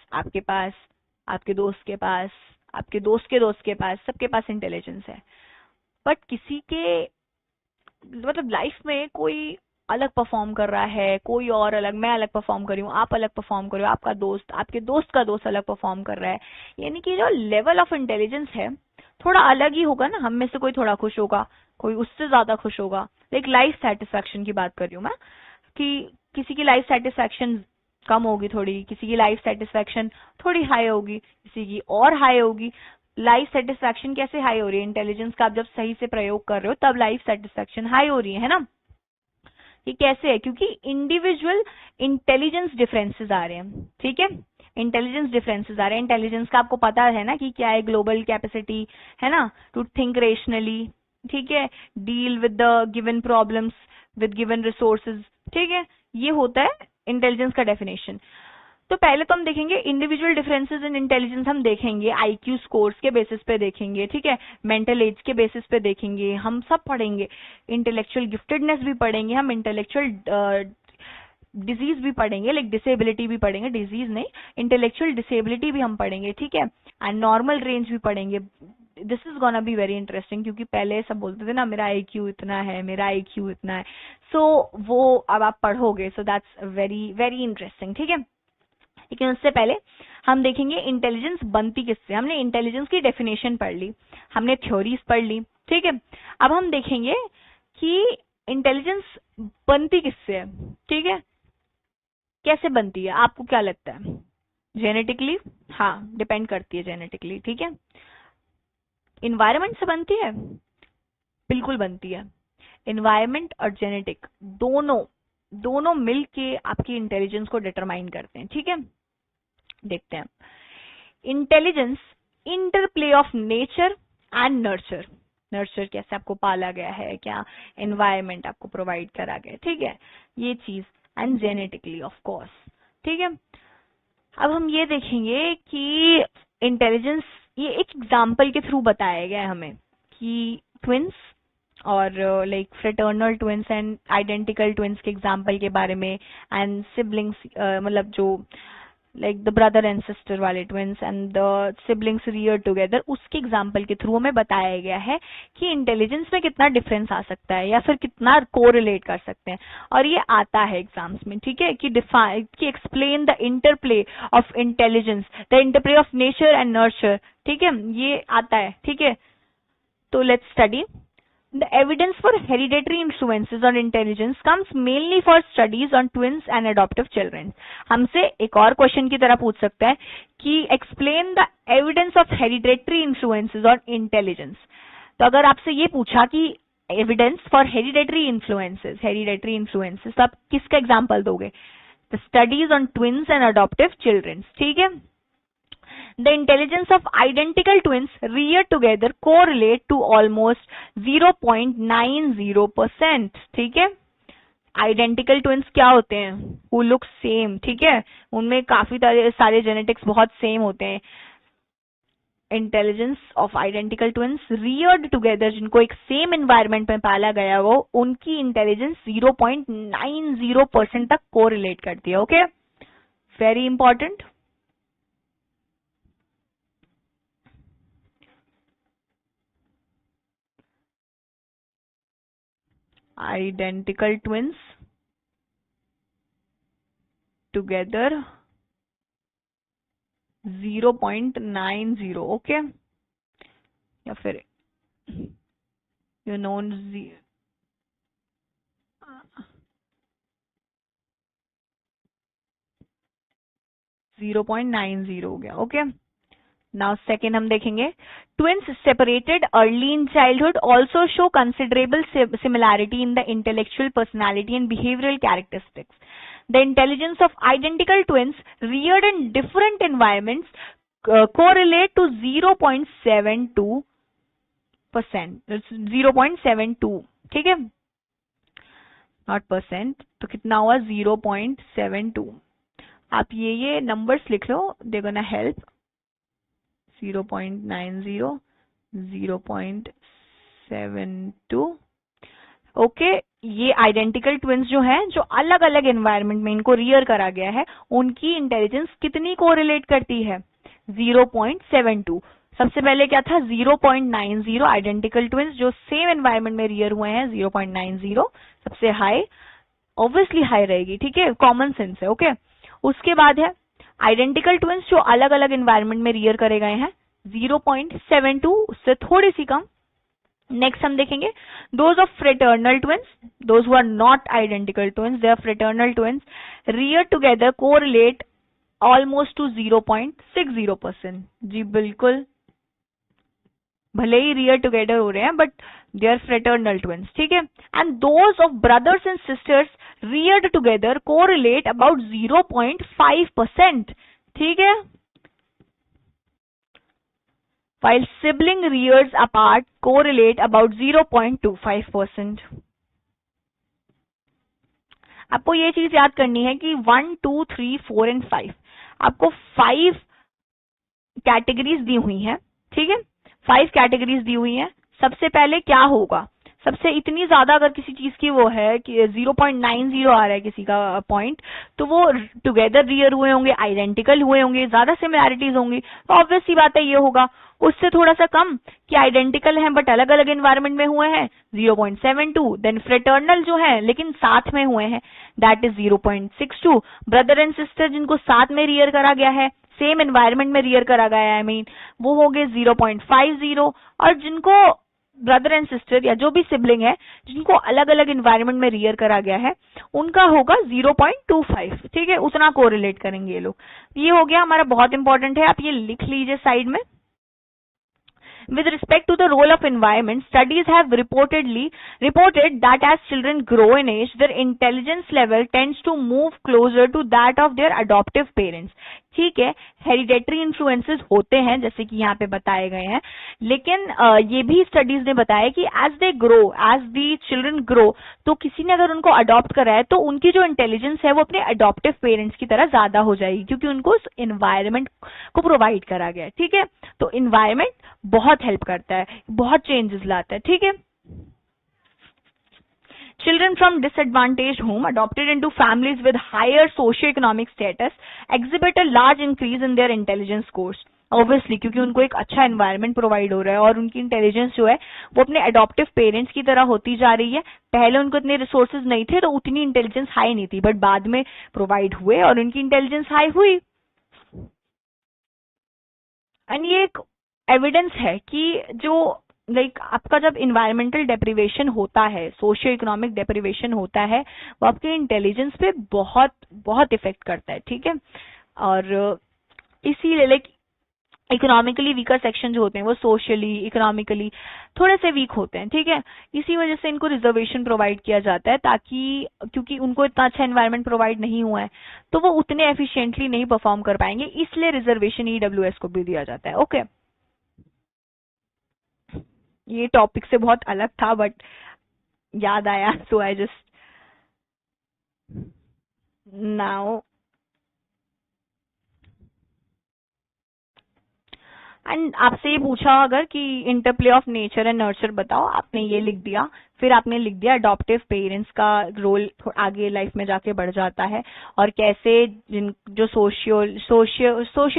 आपके दोस्त के पास, आपके दोस्त के दोस्त के पास, सबके पास इंटेलिजेंस है। बट किसी के मतलब लाइफ में कोई अलग परफॉर्म कर रहा है, कोई और अलग, मैं अलग परफॉर्म कर रही हूँ, आप अलग परफॉर्म कर रहे हो, आपका दोस्त, आपके दोस्त का दोस्त अलग परफॉर्म कर रहा है, यानी कि जो लेवल ऑफ इंटेलिजेंस है थोड़ा अलग ही होगा ना। हम में से कोई थोड़ा खुश होगा, कोई उससे ज्यादा खुश होगा। लाइक लाइफ सेटिस्फैक्शन की बात कर रही हूँ मैं, कि किसी की लाइफ सेटिस्फैक्शन कम होगी थोड़ी, किसी की लाइफ सेटिस्फैक्शन थोड़ी हाई होगी, किसी की और हाई होगी। लाइफ सेटिस्फैक्शन कैसे हाई हो रही है, इंटेलिजेंस का आप जब सही से प्रयोग कर रहे हो तब लाइफ सेटिस्फैक्शन हाई हो रही है ना। ये कैसे है, क्योंकि इंडिविजुअल इंटेलिजेंस डिफरेंसेस आ रहे हैं, ठीक है, इंटेलिजेंस डिफरेंसेस आ रहे हैं। इंटेलिजेंस का आपको पता है ना कि क्या है, ग्लोबल कैपेसिटी है ना, टू थिंक रेशनली, ठीक है, deal with the given problems with given resources, ठीक है, ये होता है इंटेलिजेंस का डेफिनेशन। तो पहले तो हम देखेंगे इंडिविजुअल डिफरेंसेस इन इंटेलिजेंस, हम देखेंगे आईक्यू स्कोर्स के बेसिस पे देखेंगे, ठीक है, मेंटल एज के बेसिस पे देखेंगे, हम सब पढ़ेंगे, इंटेलेक्चुअल गिफ्टेडनेस भी पढ़ेंगे, हम इंटेलेक्चुअल डिजीज भी पढ़ेंगे, लाइक डिसेबिलिटी भी पढ़ेंगे, डिजीज नहीं, इंटेलेक्चुअल डिसेबिलिटी भी हम पढ़ेंगे, ठीक है, एंड नॉर्मल रेंज भी पढ़ेंगे। This is gonna be very interesting, क्योंकि पहले सब बोलते थे ना मेरा आईक्यू इतना है, मेरा आईक्यू इतना है, सो वो अब आप पढ़ोगे, so that's very very interesting, ठीक है। लेकिन उससे पहले हम देखेंगे इंटेलिजेंस बनती किससे। हमने इंटेलिजेंस की डेफिनेशन पढ़ ली, हमने थ्योरीज पढ़ ली, ठीक है, अब हम देखेंगे कि इंटेलिजेंस बनती किससे है, ठीक है, कैसे बनती है, आपको क्या लगता है? जेनेटिकली, हाँ डिपेंड करती है जेनेटिकली, ठीक है। इन्वायरमेंट से बनती है, बिल्कुल बनती है। इन्वायरमेंट और जेनेटिक दोनों दोनों मिलके आपकी इंटेलिजेंस को डिटरमाइन करते हैं, ठीक है। देखते हैं intelligence, interplay of nature and nurture. Nurture कैसे आपको पाला गया है, क्या एनवायरनमेंट आपको प्रोवाइड करा गया है, ठीक है, ये चीज, एंड जेनेटिकली ऑफ कोर्स, ठीक है। अब हम ये देखेंगे कि इंटेलिजेंस, ये एक एग्जाम्पल के थ्रू बताया गया है हमें कि twins or like fraternal twins and identical twins के एग्जाम्पल के बारे में, एंड सिबलिंग्स, मतलब जो like the brother and sister वाले twins and the siblings reared together, उसके एग्जाम्पल के थ्रू हमें बताया गया है कि इंटेलिजेंस में कितना डिफरेंस आ सकता है या फिर कितना कोरिलेट कर सकते हैं। और ये आता है एग्जाम्स में, ठीक है, कि explain the interplay of intelligence, the interplay of nature and nurture, ठीक है, ये आता है, ठीक है। तो let's study the evidence for hereditary influences on intelligence comes mainly for studies on twins and adoptive children। हमसे एक और क्वेश्चन की तरह पूछ सकता है कि explain the evidence of hereditary influences on intelligence। तो अगर आपसे ये पूछा कि evidence for hereditary influences, तो आप किसका एग्जाम्पल दोगे? The studies on twins and adoptive children, ठीक है। The intelligence of identical twins reared together correlate to almost 0.90%, ठीक है। आइडेंटिकल ट्विंस क्या होते हैं? Who look same, ठीक है, उनमें काफी सारे जेनेटिक्स बहुत सेम होते हैं। Intelligence of identical twins Rudyard together, जिनको एक सेम एनवायरनमेंट में पाला गया हो, उनकी इंटेलिजेंस 0.90% तक कोरिलेट करती है, okay, very important. Identical twins together 0.90, okay, या फिर नोन 0.90 हो गया, ओके। नाउ सेकेंड हम देखेंगे, twins separated early in childhood also show considerable similarity in the intellectual personality and behavioural characteristics. The intelligence of identical twins reared in different environments correlate to 0.72%, 0.72, ठीक है, not percent, तो कितना हुआ? 0.72। आप ये numbers लिख लो, दे गोना हेल्प। 0.90, 0.72, ओके। ये identical twins जो हैं, जो अलग अलग एनवायरनमेंट में इनको रियर करा गया है, उनकी इंटेलिजेंस कितनी कोरिलेट करती है? 0.72। सबसे पहले क्या था? 0.90। आइडेंटिकल ट्विंस जो सेम एनवायरनमेंट में रियर हुए हैं, 0.90 सबसे हाई, ऑब्वियसली हाई रहेगी, ठीक है, कॉमन सेंस है, ओके। उसके बाद है आइडेंटिकल ट्विंस जो अलग अलग एनवायरनमेंट में रियर करे गए हैं, 0.72, उससे थोड़ी सी कम। नेक्स्ट हम देखेंगे those of fraternal twins, those who are not identical twins, they are fraternal twins, rear together correlate almost to 0.60%। जी बिल्कुल, भले ही रियर टुगेदर हो रहे हैं but they are fraternal twins, ठीक है। And those of brothers and sisters reared together correlate about 0.5%, ठीक है। while sibling rears apart correlate about 0.25%। आपको ये चीज याद करनी है कि 1, 2, 3, 4 एंड 5, आपको 5 कैटेगरीज दी हुई हैं, ठीक है, 5 कैटेगरीज दी हुई हैं। सबसे पहले क्या होगा? सबसे इतनी ज्यादा अगर किसी चीज की वो है कि 0.90 आ रहा है किसी का पॉइंट, तो वो टुगेदर रियर हुए होंगे, आइडेंटिकल हुए होंगे, ज्यादा सिमिलैरिटीज होंगी, तो ऑब्वियस सी बात है ये होगा। उससे थोड़ा सा कम कि आइडेंटिकल हैं बट अलग अलग एनवायरनमेंट में हुए हैं, 0.72। देन फ्रेटर्नल जो है लेकिन साथ में हुए हैं, that is 0.62। Brother and sister जिनको साथ में रियर करा गया है, सेम एनवायरनमेंट में रियर करा गया है, वो हो गए 0.50। और जिनको ब्रदर एंड सिस्टर या जो भी सिबलिंग है जिनको अलग अलग इन्वायरमेंट में रियर करा गया है उनका होगा 0.25, ठीक है, उतना कोरिलेट करेंगे ये लोग। ये हो गया हमारा, बहुत इंपॉर्टेंट है, आप ये लिख लीजिए साइड में। With respect to the role of environment, studies have reported that as children grow in age, their intelligence level tends to move closer to that of their adoptive parents. ठीक है, hereditary influences होते हैं जैसे कि यहाँ पे बताए गए हैं, लेकिन ये भी स्टडीज ने बताया कि as they grow, as the children grow, तो किसी ने अगर उनको अडॉप्ट करा है तो उनकी जो इंटेलिजेंस है वो अपने अडॉप्टिव पेरेंट्स की तरह ज्यादा हो जाएगी, क्योंकि उनको उस इन्वायरमेंट को प्रोवाइड करा गया है। ठीक है, तो इन्वायरमेंट बहुत हेल्प करता है, बहुत चेंजेस लाता है। ठीक है, children from disadvantaged home adopted into families with higher socioeconomic status exhibit a large increase in their intelligence scores. Obviously, क्योंकि उनको एक अच्छा एनवायरनमेंट प्रोवाइड हो रहा है और उनकी इंटेलिजेंस जो है वो अपने अडॉप्टिव पेरेंट्स की तरह होती जा रही है। पहले उनको इतने रिसोर्सेज नहीं थे तो उतनी इंटेलिजेंस हाई नहीं थी, बट बाद में प्रोवाइड हुए और उनकी इंटेलिजेंस हाई हुई। एंड ये एक एविडेंस है कि जो आपका जब इन्वायरमेंटल डेप्रिवेशन होता है, सोशियो इकोनॉमिक डेप्रिवेशन होता है, वो आपके इंटेलिजेंस पे बहुत बहुत इफेक्ट करता है। ठीक है, और इसीलिए इकोनॉमिकली वीकर सेक्शन जो होते हैं वो सोशली इकोनॉमिकली थोड़े से वीक होते हैं। ठीक है, इसी वजह से इनको रिजर्वेशन प्रोवाइड किया जाता है, ताकि क्योंकि उनको इतना अच्छा एनवायरनमेंट प्रोवाइड नहीं हुआ है तो वो उतने एफिशिएंटली नहीं परफॉर्म कर पाएंगे, इसलिए रिजर्वेशन ईडब्ल्यूएस को भी दिया जाता है। ओके, ये टॉपिक से बहुत अलग था बट याद आया, सो आई जस्ट नाउ। एंड आपसे ये पूछा अगर कि interplay of nature and nurture बताओ, आपने ये लिख दिया, फिर आपने लिख दिया अडॉप्टिव पेरेंट्स का रोल आगे लाइफ में जाके बढ़ जाता है, और कैसे जो सोशियो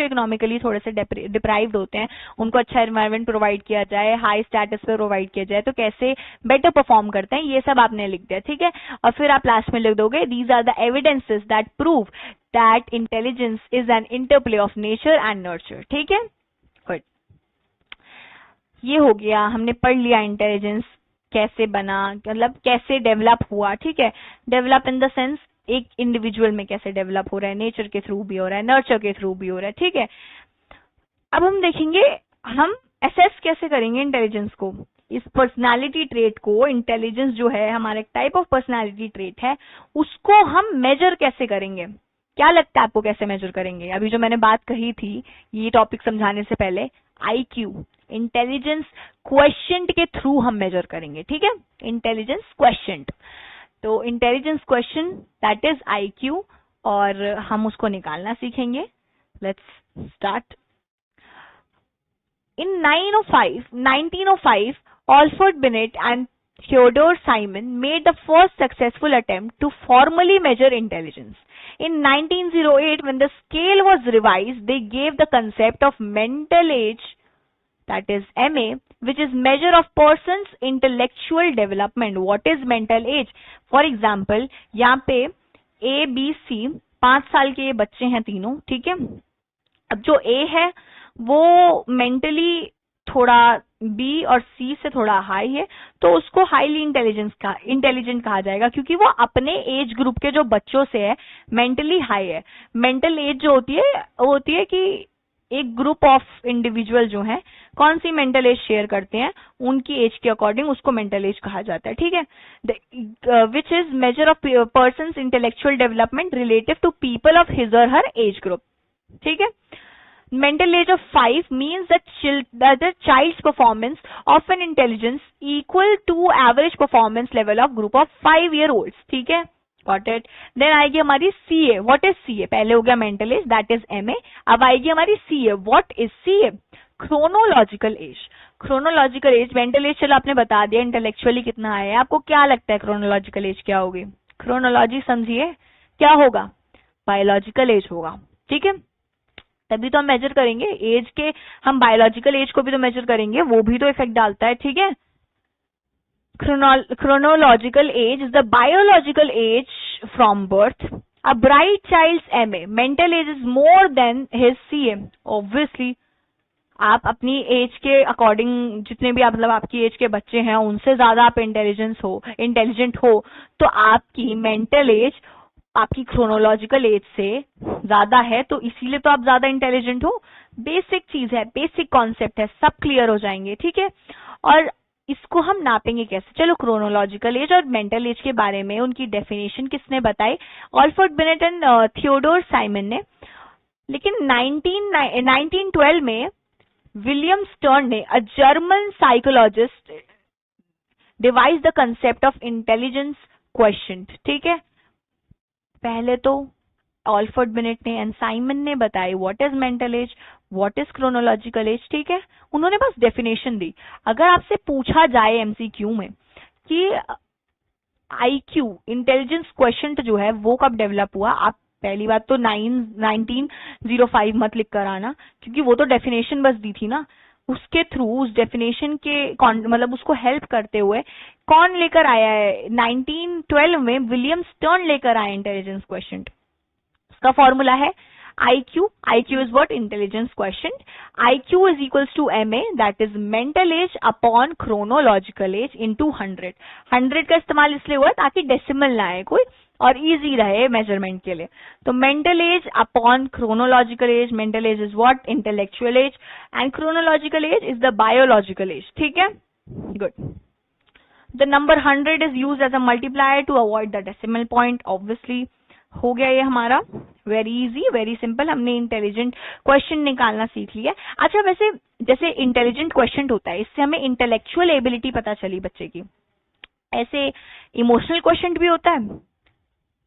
इकोनॉमिकली थोड़े से डिप्राइव्ड होते हैं उनको अच्छा एनवायरनमेंट प्रोवाइड किया जाए, हाई स्टेटस पे प्रोवाइड किया जाए तो कैसे बेटर परफॉर्म करते हैं, ये सब आपने लिख दिया। ठीक है, और फिर आप लास्ट में लिख दोगे these are the evidences that prove that intelligence is an interplay of nature and nurture. ठीक है, ये हो गया, हमने पढ़ लिया इंटेलिजेंस कैसे बना, मतलब कैसे डेवलप हुआ। ठीक है, डेवलप इन द सेंस एक इंडिविजुअल में कैसे डेवलप हो रहा है, नेचर के थ्रू भी हो रहा है, नर्चर के थ्रू भी हो रहा है। ठीक है, अब हम देखेंगे हम असेस कैसे करेंगे इंटेलिजेंस को, इस पर्सनालिटी ट्रेट को। इंटेलिजेंस जो है हमारा एक टाइप ऑफ पर्सनालिटी ट्रेट है, उसको हम मेजर कैसे करेंगे। क्या लगता है आपको कैसे मेजर करेंगे? अभी जो मैंने बात कही थी ये टॉपिक समझाने से पहले, IQ इंटेलिजेंस क्वेश्चंट के थ्रू हम मेजर करेंगे। ठीक है, इंटेलिजेंस क्वेश्चंट, तो intelligence question that is IQ, और हम उसको निकालना सीखेंगे। Let's start. In 1905, Alfred Binet and Theodore Simon made the first successful attempt to formally measure intelligence. In 1908, when the scale was revised, they gave the concept of mental age, that is MA, which is measure of person's intellectual development. What is mental age? For example, यहाँ पे A, B, C 5 साल के बच्चे हैं तीनों। ठीक है, अब जो A है वो मेंटली थोड़ा B और C से थोड़ा हाई है, तो उसको हाईली इंटेलिजेंट कहा जाएगा, क्योंकि वो अपने एज ग्रुप के जो बच्चों से है मेंटली हाई है। मेंटल एज जो होती है वो होती है कि एक ग्रुप ऑफ इंडिविजुअल जो है कौन सी मेंटल एज शेयर करते हैं, उनकी एज के अकॉर्डिंग उसको मेंटल एज कहा जाता है। ठीक है, which is measure of person's intellectual development relative to people of his और हर एज ग्रुप। ठीक है, mental age of 5 means that the child's performance of an intelligence equal to average performance level of group of 5-year-olds. ठीक है, got it. Then आएगी हमारी CA. What is CA? पहले हो गया mental age, that is MA. अब आएगी हमारी CA. What is CA? Chronological age. Chronological age, mental age चलो आपने बता दिया, intellectually कितना है, आपको क्या लगता है chronological age क्या होगी? Chronology समझिए क्या होगा, biological age होगा। ठीक है, तभी तो हम मेजर करेंगे एज के, हम बायोलॉजिकल एज को भी तो मेजर करेंगे, वो भी तो इफेक्ट डालता है। ठीक है, chronological age is the biological age from birth. A bright child's MA mental age is more than his CA. Obviously, आप अपनी एज के अकॉर्डिंग जितने भी आप मतलब आपकी एज के बच्चे हैं उनसे ज्यादा आप इंटेलिजेंट हो तो आपकी मेंटल एज आपकी क्रोनोलॉजिकल एज से ज्यादा है, तो इसीलिए तो आप ज्यादा इंटेलिजेंट हो। बेसिक चीज है, बेसिक कॉन्सेप्ट है, सब क्लियर हो जाएंगे, ठीक है। और इसको हम नापेंगे कैसे? चलो, क्रोनोलॉजिकल एज और मेंटल एज के बारे में उनकी डेफिनेशन किसने बताई? Alfred beneath and Theodore Simon ने। लेकिन 1912 में विलियम स्टर्न ने, a German psychologist, device the concept of intelligence question, ठीक है। पहले तो ऑल्फ्रेड बिनेट ने एंड साइमन ने बताई what is mental as, what is chronological age, ठीक है। उन्होंने बस डेफिनेशन दी। अगर आपसे पूछा जाए एमसीक्यू में कि आईक्यू इंटेलिजेंस क्वेश्चन जो है वो कब डेवलप हुआ, आप पहली बात तो 1905 मत लिख कर आना, क्योंकि वो तो डेफिनेशन बस दी थी ना। उसके थ्रू, उस डेफिनेशन के मतलब उसको हेल्प करते हुए कौन लेकर आया है? 1912 में विलियम स्टर्न लेकर आए इंटेलिजेंस क्वेश्चन। उसका फॉर्मूला है IQ. IQ is what? Intelligence quotient. IQ is equals to MA, that is mental age upon chronological age into 100. 100 का इस्तेमाल इसलिए हुआ ताकि डेसिमल ना आए कोई और इजी रहे मेजरमेंट के लिए। तो mental age upon chronological age, mental age is what? Intellectual age, and chronological age is the biological age, ठीक है। Good. The number 100 is used as a multiplier to avoid the decimal point. Obviously हो गया ये हमारा very easy, very simple. हमने intelligent question निकालना सीख लिया। अच्छा, वैसे जैसे इंटेलिजेंट क्वेश्चन होता है, इससे हमें इंटेलेक्चुअल एबिलिटी पता चली बच्चे की। ऐसे इमोशनल क्वेश्चन भी होता है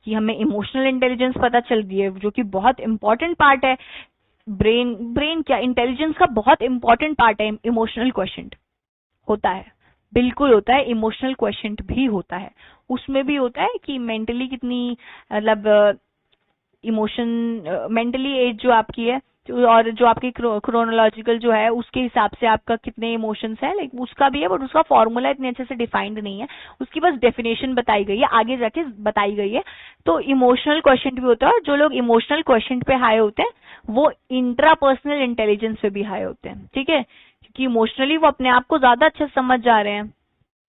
कि हमें इमोशनल इंटेलिजेंस पता चल रही है, जो कि बहुत इंपॉर्टेंट पार्ट है। ब्रेन क्या इंटेलिजेंस का बहुत इंपॉर्टेंट पार्ट है। इमोशनल क्वेश्चन होता है, बिल्कुल होता है। इमोशनल क्वेश्चन भी होता है, उसमें भी होता है कि मेंटली कितनी, मतलब इमोशन, मेंटली एज जो आपकी है और जो आपकी क्रोनोलॉजिकल जो है उसके हिसाब से आपका कितने इमोशंस है, लाइक उसका भी है, बट उसका फॉर्मूला इतने अच्छे से डिफाइंड नहीं है। उसकी बस डेफिनेशन बताई गई है, आगे जाके बताई गई है। तो इमोशनल क्वेश्चन भी होता है, और जो लोग इमोशनल क्वेश्चन पे हाई होते हैं वो इंट्रापर्सनल इंटेलिजेंस पे भी हाई होते हैं, ठीक है। क्योंकि इमोशनली वो अपने आप को ज्यादा अच्छे से समझ जा रहे हैं,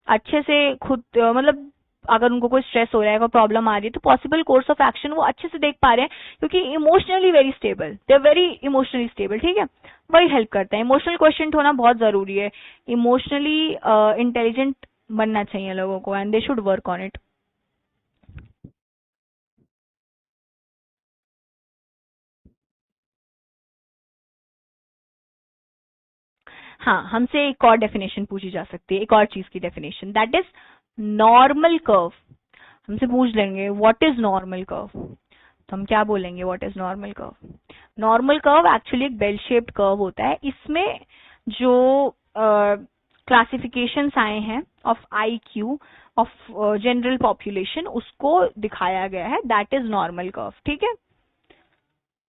अच्छे से खुद, मतलब अगर उनको कोई स्ट्रेस हो रहा है, कोई प्रॉब्लम आ रही है, तो पॉसिबल कोर्स ऑफ एक्शन वो अच्छे से देख पा रहे हैं, क्योंकि emotionally very stable, they are very emotionally stable, ठीक है। वही हेल्प करता है। इमोशनल क्वेश्चन होना बहुत जरूरी है। इमोशनली इंटेलिजेंट बनना चाहिए लोगों को, and they should work on it. हाँ, हमसे एक और डेफिनेशन पूछी जा सकती है, एक और चीज की definition, that is normal curve. हमसे पूछ लेंगे व्हाट इज नॉर्मल कर्व, तो हम क्या बोलेंगे? What is normal curve? Normal curve actually एक बेल शेप्ड कर्व होता है। इसमें जो क्लासिफिकेशंस आए हैं of IQ of general population, उसको दिखाया गया है, दैट इज नॉर्मल कर्व, ठीक है।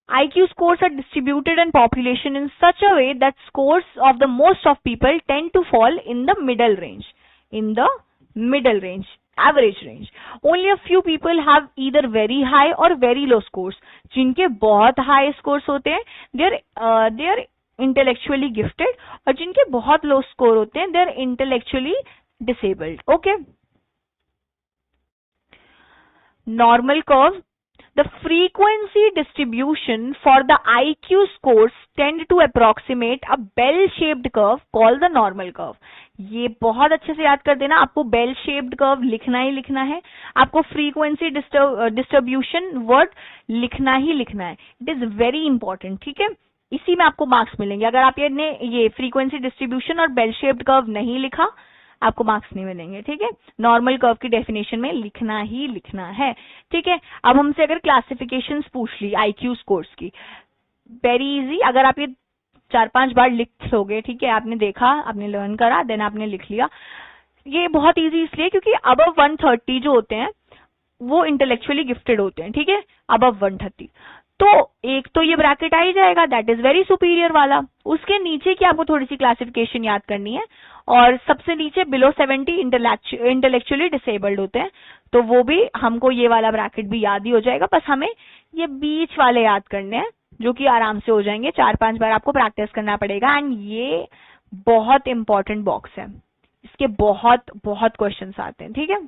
IQ scores are distributed in population in such a way that scores of the most of people tend to fall in the middle range. In the middle range, average range. Only a few people have either very high or very low scores. जिनके बहुत high scores होते हैं, they are intellectually gifted, और जिनके बहुत low score होते हैं, they are intellectually disabled. Okay? Normal curve. The frequency distribution for the IQ scores tend to approximate a bell-shaped curve called the normal curve. ये बहुत अच्छे से याद कर देना, आपको बेल शेप्ड कर्व लिखना ही लिखना है, आपको फ्रीक्वेंसी डिस्ट्रीब्यूशन वर्ड लिखना ही लिखना है। इट इज वेरी इंपॉर्टेंट, ठीक है। इसी में आपको मार्क्स मिलेंगे। अगर आप ये फ्रीक्वेंसी डिस्ट्रीब्यूशन और बेल शेप्ड कर्व नहीं लिखा, आपको मार्क्स नहीं मिलेंगे, ठीक है। नॉर्मल कर्व की डेफिनेशन में लिखना ही लिखना है, ठीक है। अब हमसे अगर क्लासिफिकेशंस पूछ ली IQ स्कोर्स की, वेरी इजी। अगर आप ये 4-5 बार लिख लोगे, ठीक है, आपने देखा, आपने लर्न करा, देन आपने लिख लिया। ये बहुत इजी इसलिए क्योंकि अबव 130 जो होते हैं वो इंटेलेक्चुअली गिफ्टेड होते हैं, ठीक है, अबव 130। तो एक तो ये ब्रैकेट आ ही जाएगा, दैट इज वेरी सुपीरियर वाला। उसके नीचे की आपको थोड़ी सी क्लासिफिकेशन याद करनी है, और सबसे नीचे बिलो 70 इंटेलेक्चुअली डिसेबल्ड होते हैं, तो वो भी हमको ये वाला ब्रैकेट भी याद ही हो जाएगा। बस हमें ये बीच वाले याद करने हैं, जो कि आराम से हो जाएंगे, 4-5 बार आपको प्रैक्टिस करना पड़ेगा। एंड ये बहुत इंपॉर्टेंट बॉक्स है, इसके बहुत बहुत क्वेश्चंस आते हैं, ठीक है।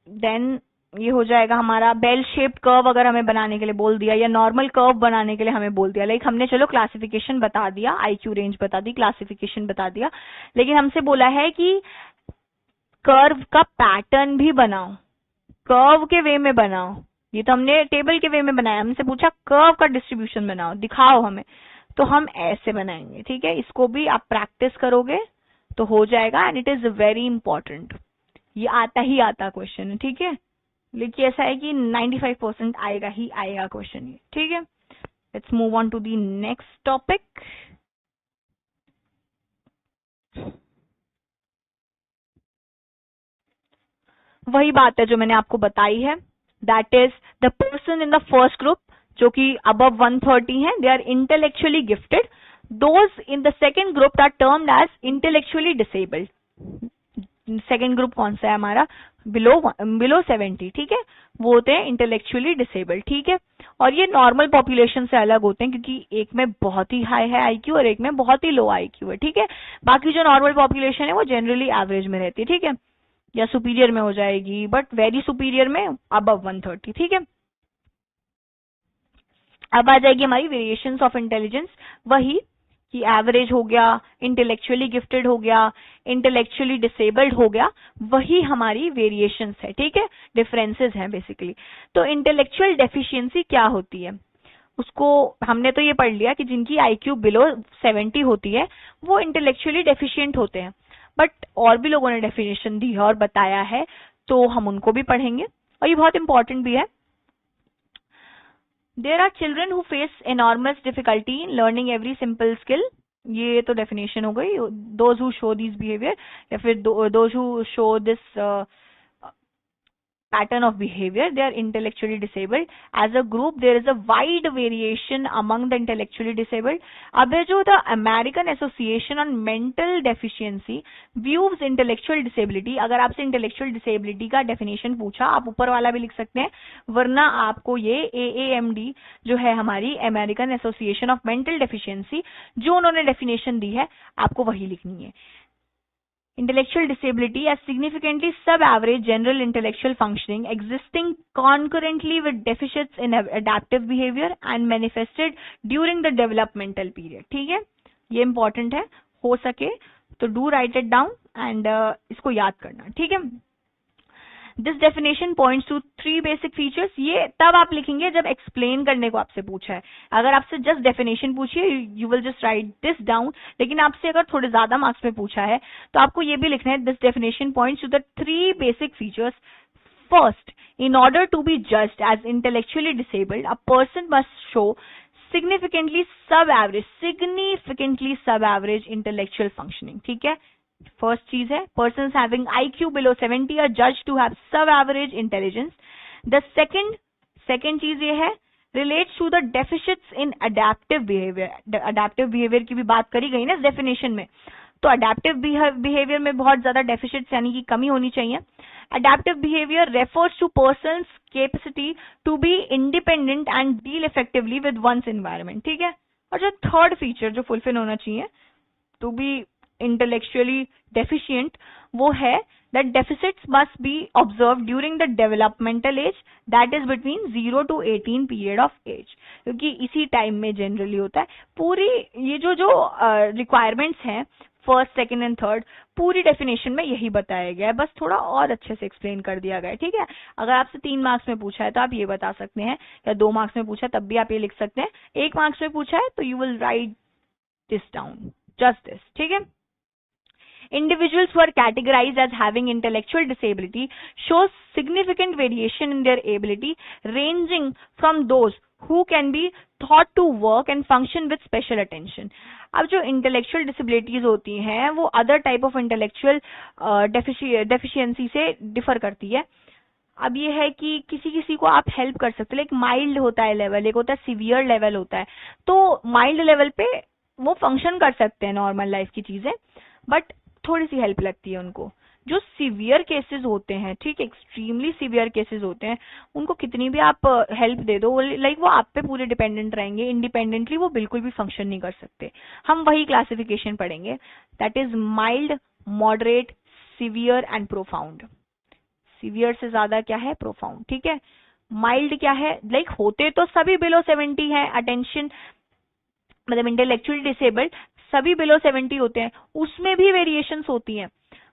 देन ये हो जाएगा हमारा बेल शेप्ड कर्व अगर हमें बनाने के लिए बोल दिया, या नॉर्मल कर्व बनाने के लिए हमें बोल दिया। लाइक हमने चलो क्लासिफिकेशन बता दिया, आईक्यू रेंज बता दी, क्लासिफिकेशन बता दिया, लेकिन हमसे बोला है कि कर्व का पैटर्न भी बनाओ, कर्व के वे में बनाओ। ये तो हमने टेबल के वे में बनाया, हमसे पूछा कर्व का डिस्ट्रीब्यूशन बनाओ, दिखाओ हमें, तो हम ऐसे बनाएंगे, ठीक है। इसको भी आप प्रैक्टिस करोगे तो हो जाएगा, and it is very important. ये आता ही आता क्वेश्चन है, ठीक है। लेकिन ऐसा है कि 95% आएगा ही आएगा क्वेश्चन ये, ठीक है। Let's move on to the next topic. वही बात है जो मैंने आपको बताई है, that is the person in the first group जो कि अबव 130 है, they are intellectually gifted. Those in the second group are termed as intellectually disabled. Second group कौन सा है हमारा, बिलो 70, ठीक है, वो होते हैं इंटेलेक्चुअली डिसेबल्ड, ठीक है। और ये नॉर्मल पॉपुलेशन से अलग होते हैं क्योंकि एक में बहुत ही हाई है आईक्यू और एक में बहुत ही लो आईक्यू है, ठीक है। बाकी जो नॉर्मल पॉपुलेशन है वो जनरली एवरेज में रहती है, ठीक है, या सुपीरियर में हो जाएगी, बट वेरी सुपीरियर में अबव 130, ठीक है। अब आ जाएगी हमारी वेरिएशंस ऑफ इंटेलिजेंस, वही कि एवरेज हो गया, इंटेलेक्चुअली गिफ्टेड हो गया, इंटेलेक्चुअली डिसेबल्ड हो गया, वही हमारी वेरिएशंस है, ठीक है, डिफरेंसेस हैं बेसिकली। तो इंटेलेक्चुअल डेफिशिएंसी क्या होती है, उसको हमने तो ये पढ़ लिया कि जिनकी आईक्यू बिलो 70 होती है वो इंटेलेक्चुअली डेफिशिएंट होते हैं, बट और भी लोगों ने डेफिनेशन दी है और बताया है, तो हम उनको भी पढ़ेंगे और ये बहुत इंपॉर्टेंट भी है। There are children who face enormous difficulty in learning every simple skill. ये तो definition हो गई। Those who show these behavior या फिर those who show this pattern of behavior, they are intellectually disabled. As a group, there is a wide variation among the intellectually disabled. अब है जो the American Association on Mental Deficiency views intellectual disability. अगर आपसे intellectual disability का definition पूछा, आप ऊपर वाला भी लिख सकते हैं, वरना आपको ये AAMD जो है हमारी American Association of Mental Deficiency, जो उन्होंने definition दी है, आपको वही लिखनी है। Intellectual disability as significantly sub-average general intellectual functioning existing concurrently with deficits in adaptive behavior and manifested during the developmental period, ठीक है, ये important है, हो सके तो do write it down and इसको याद करना, ठीक है। This definition points to 3 basic features. ये तब आप लिखेंगे जब explain करने को आपसे पूछा है। अगर आपसे just definition पूछिए, you will just write this down. लेकिन आपसे अगर थोड़े ज्यादा मार्क्स में पूछा है तो आपको ये भी लिखना है, this definition points to the 3 basic features. First, in order to be judged as intellectually disabled, a person must show significantly sub-average intellectual functioning, ठीक है। फर्स्ट चीज है, persons having IQ below 70 are judged to have sub-average intelligence. The second चीज ये है, relates to the deficits in adaptive behavior. Adaptive behavior की भी बात करी गई ना इस definition में, तो adaptive behavior में बहुत ज्यादा deficits यानी कि कमी होनी चाहिए। Adaptive behavior refers to person's capacity to be independent and deal effectively with one's environment, ठीक है। और जो थर्ड फीचर जो फुलफिल होना चाहिए to be intellectually deficient, वो है that deficits must be observed during the developmental age, that is between 0 to 18 period of age, क्योंकि इसी टाइम में जनरली होता है। पूरी ये जो रिक्वायरमेंट्स हैं फर्स्ट, सेकंड एंड थर्ड, पूरी डेफिनेशन में यही बताया गया है, बस थोड़ा और अच्छे से एक्सप्लेन कर दिया गया है, ठीक है। अगर आपसे 3 मार्क्स में पूछा है तो आप ये बता सकते हैं, या 2 मार्क्स में पूछा है तब भी आप ये लिख सकते हैं, 1 मार्क्स में पूछा है तो you will write this down, just this, ठीक है। Individuals who are categorized as having intellectual disability show significant variation in their ability, ranging from those who can be taught to work and function with special attention. अब जो intellectual disabilities होती हैं वो other type of intellectual deficiency से differ करती है। अब ये है कि किसी किसी को आप हेल्प कर सकते हैं, एक माइल्ड होता है लेवल, एक होता है सीवियर लेवल होता है, तो माइल्ड लेवल पे वो फंक्शन कर सकते हैं नॉर्मल लाइफ की चीजें, बट थोड़ी सी हेल्प लगती है उनको। जो सीवियर केसेस होते हैं, ठीक, एक्सट्रीमली सीवियर केसेस होते हैं, उनको कितनी भी आप हेल्प दे दो, लाइक वो आप पे पूरे डिपेंडेंट रहेंगे, इंडिपेंडेंटली वो बिल्कुल भी फंक्शन नहीं कर सकते। हम वही क्लासिफिकेशन पढ़ेंगे, that is mild, moderate, severe and profound. Severe से ज्यादा क्या है, प्रोफाउंड, ठीक है। माइल्ड क्या है, लाइक होते तो सभी बिलो 70 है, अटेंशन मतलब इंटेलेक्चुअली डिसेबल्ड सभी बिलो 70 होते हैं, उसमें भी वेरिएशंस होती हैं।